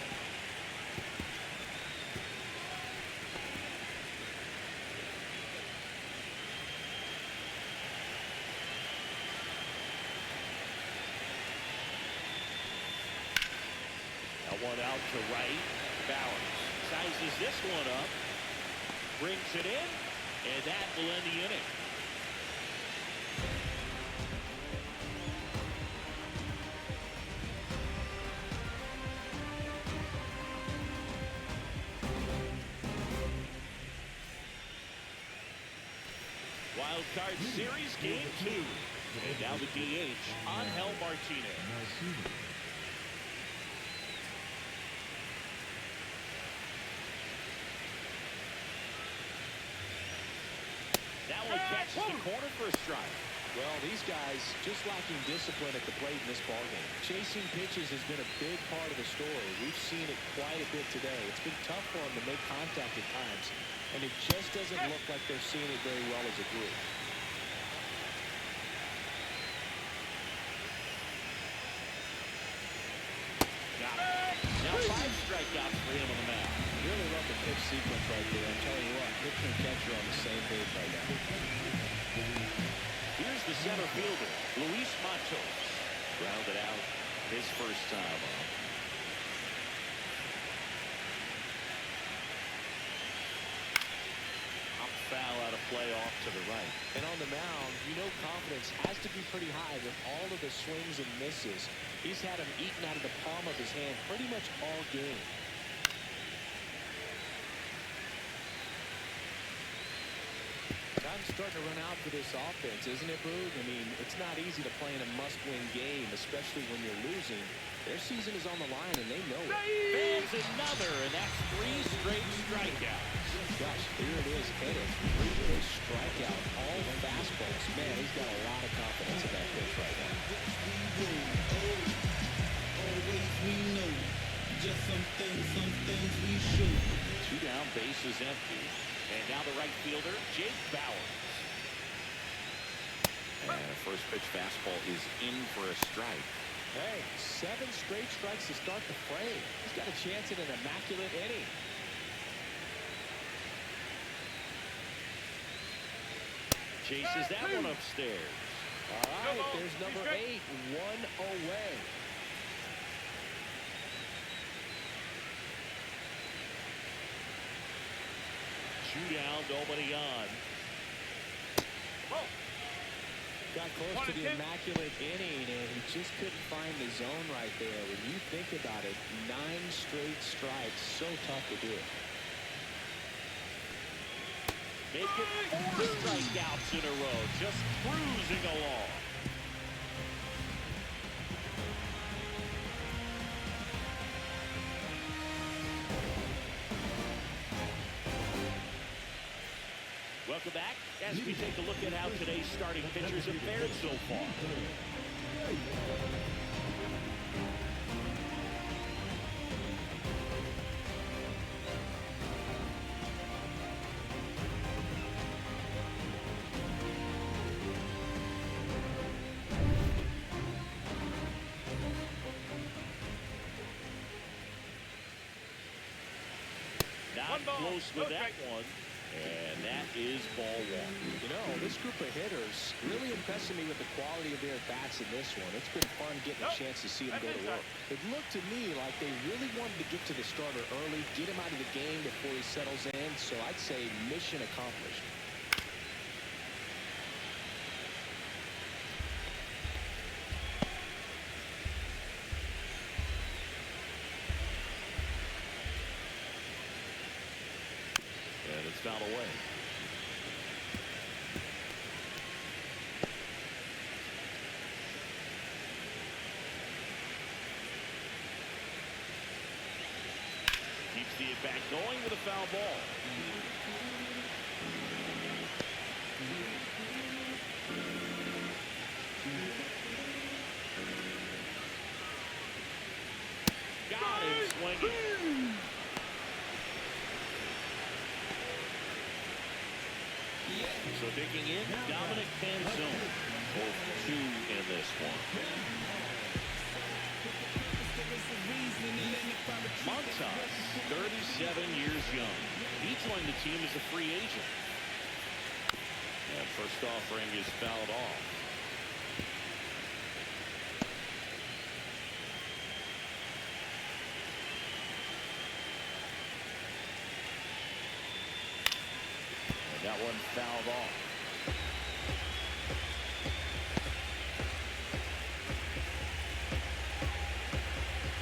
One out to right. Bowers sizes this one up, brings it in, and that will end the inning. Wild Card Series Game 2. And now the DH, Angel Martinez. That one catches the corner for a strike. Well, these guys just lacking discipline at the plate in this ballgame. Chasing pitches has been a big part of the story. We've seen it quite a bit today. It's been tough for them to make contact at times, and it just doesn't look like they're seeing it very well as a group. Got it. Now 5 strikeouts for him on the mound. Really love the pitch sequence right there. I'm telling you what, pitcher and catcher on the same page right now. Here's the center fielder, Luis Matos. Grounded out his first time on. to the right. And on the mound, you know confidence has to be pretty high with all of the swings and misses. He's had them eaten out of the palm of his hand pretty much all game. Time's starting to run out for this offense, isn't it, Boog? I mean, it's not easy to play in a must-win game, especially when you're losing. Their season is on the line, and they know it. There's another, and that's 3 straight strikeouts. Gosh, here it is, headed. 3 with a strikeout, all fastballs. Man, he's got a lot of confidence in that pitch right now. Always we know, just some things we should. 2 down, bases empty. And now the right fielder, Jake Bauers. And a first pitch fastball is in for a strike. Hey, 7 straight strikes to start the frame. He's got a chance at an immaculate inning. Chases that one upstairs. All right, there's number 8, 1 away. Down, nobody on. Got close to the immaculate inning, and he just couldn't find the zone right there. When you think about it, 9 straight strikes, so tough to do. Make it 4 strikeouts in a row, just cruising along. Welcome back as we take a look at how today's starting pitchers have fared so far. Not close with that one. And that is ball 1. You know, this group of hitters really impressing me with the quality of their bats in this one. It's been fun getting a chance to see them go to work. It looked to me like they really wanted to get to the starter early, get him out of the game before he settles in. So I'd say mission accomplished. Foul away. Keeps the at bat going with a foul ball. Got him swinging. So digging in, Dominic Panzone. 0-2 in this one. Montas, 37 years young. He joined the team as a free agent. And first offering is fouled off. That one fouled off.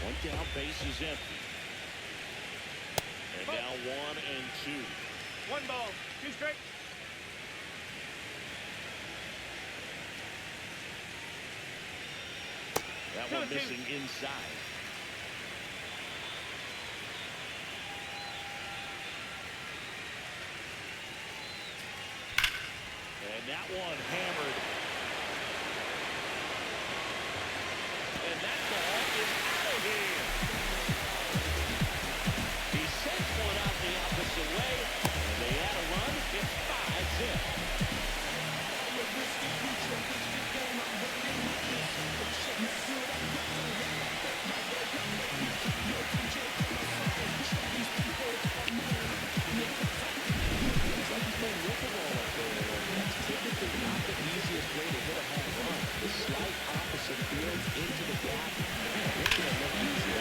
One down, base is empty. And now 1-2. 1 ball, 2 straight. That one missing inside. And that one hammered. And that ball is out of here. He sends one out the opposite way. And they add a run. It's 5-zip. Typically not the easiest way to hit a home run. The slight opposite field into the gap. Man, it's going to look easy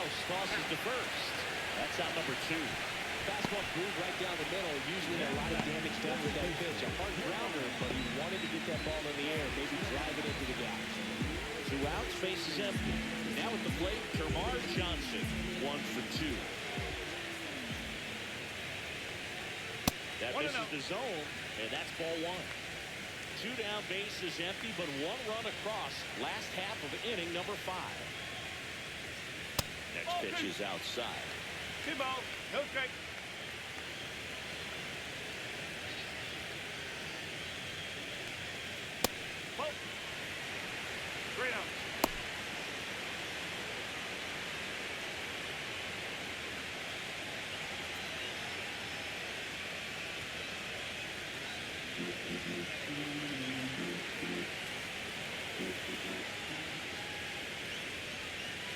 House tosses to first. That's out number 2. Fastball groove right down the middle. Usually a lot of damage done with that pitch. A hard grounder, but he wanted to get that ball in the air, maybe drive it into the gap. 2 outs, faces empty. Now at the plate, Termarr Johnson, 1 for 2. That misses the zone, and that's ball 1. 2 down, base is empty, but 1 run across. Last half of inning number 5. Next pitch is outside. 2 balls, no strike. Ball. 3 outs.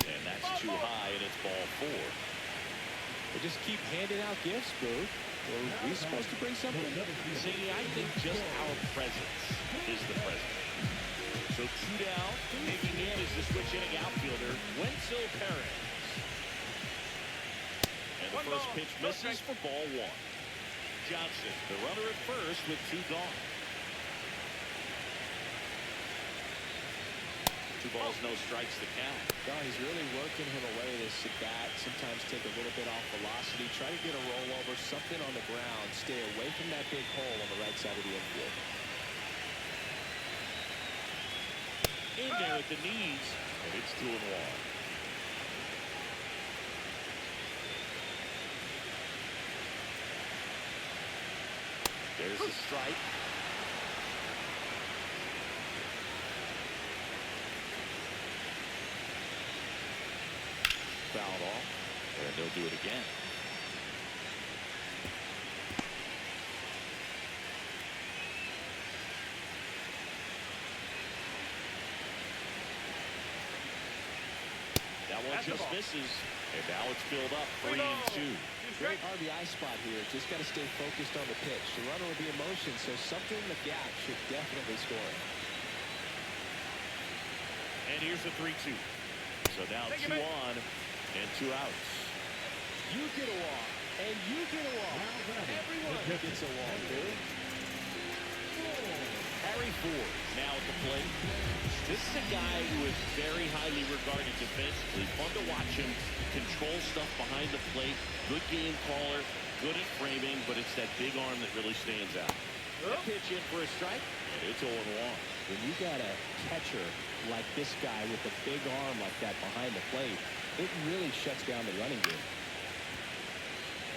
And that's too high, and it's ball 4. They just keep handing out gifts, Boo. Are we supposed to bring something? See, I think just our presence is the present. So 2 down, taking in is the switch inning outfielder, Wenzel Perez. And the first pitch misses for ball 1. Johnson, the runner at first with 2 gone. 2 balls, no strikes to count. No, he's really working him away this at bat. Sometimes take a little bit off velocity. Try to get a rollover, something on the ground. Stay away from that big hole on the right side of the infield. In there at the knees, and it's 2-1. There's the strike. Fouled off, and they'll do it again. That one just misses, and now it's filled up 3-2. Great RBI spot here. Just got to stay focused on the pitch. The runner will be in motion, so something in the gap should definitely score. And here's the 3-2. So now 2 on and 2 outs. You get a walk, and you get a walk. Everyone gets a walk, dude. Harry Ford now at the plate. This is a guy who is very highly regarded defensively. Fun to watch him control stuff behind the plate. Good game caller, good at framing, but it's that big arm that really stands out. Pitch in for a strike, and it's 0-1. When you got a catcher like this guy with a big arm like that behind the plate, it really shuts down the running game.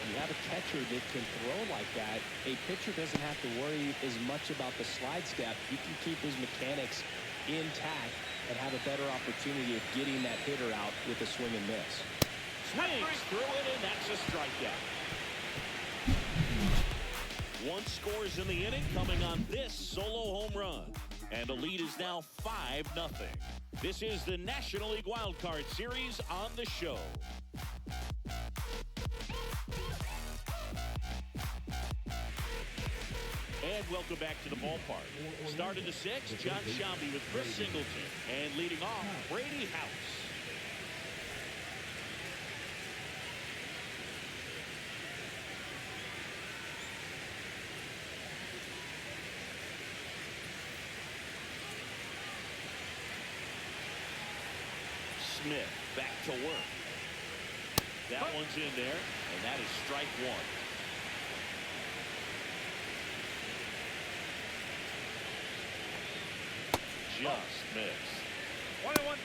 You have a catcher that can throw like that, a pitcher doesn't have to worry as much about the slide step. He can keep his mechanics intact and have a better opportunity of getting that hitter out with a swing and miss. Swings through it, and that's a strikeout. 1 scores in the inning, coming on this solo home run. And the lead is now 5-0. This is the National League Wild Card Series on the show. And welcome back to the ballpark. Started the 6th, John Shelby with Chris Singleton. And leading off, Brady House. Smith back to work. That one's in there, and that is strike 1. Just missed. 1-1.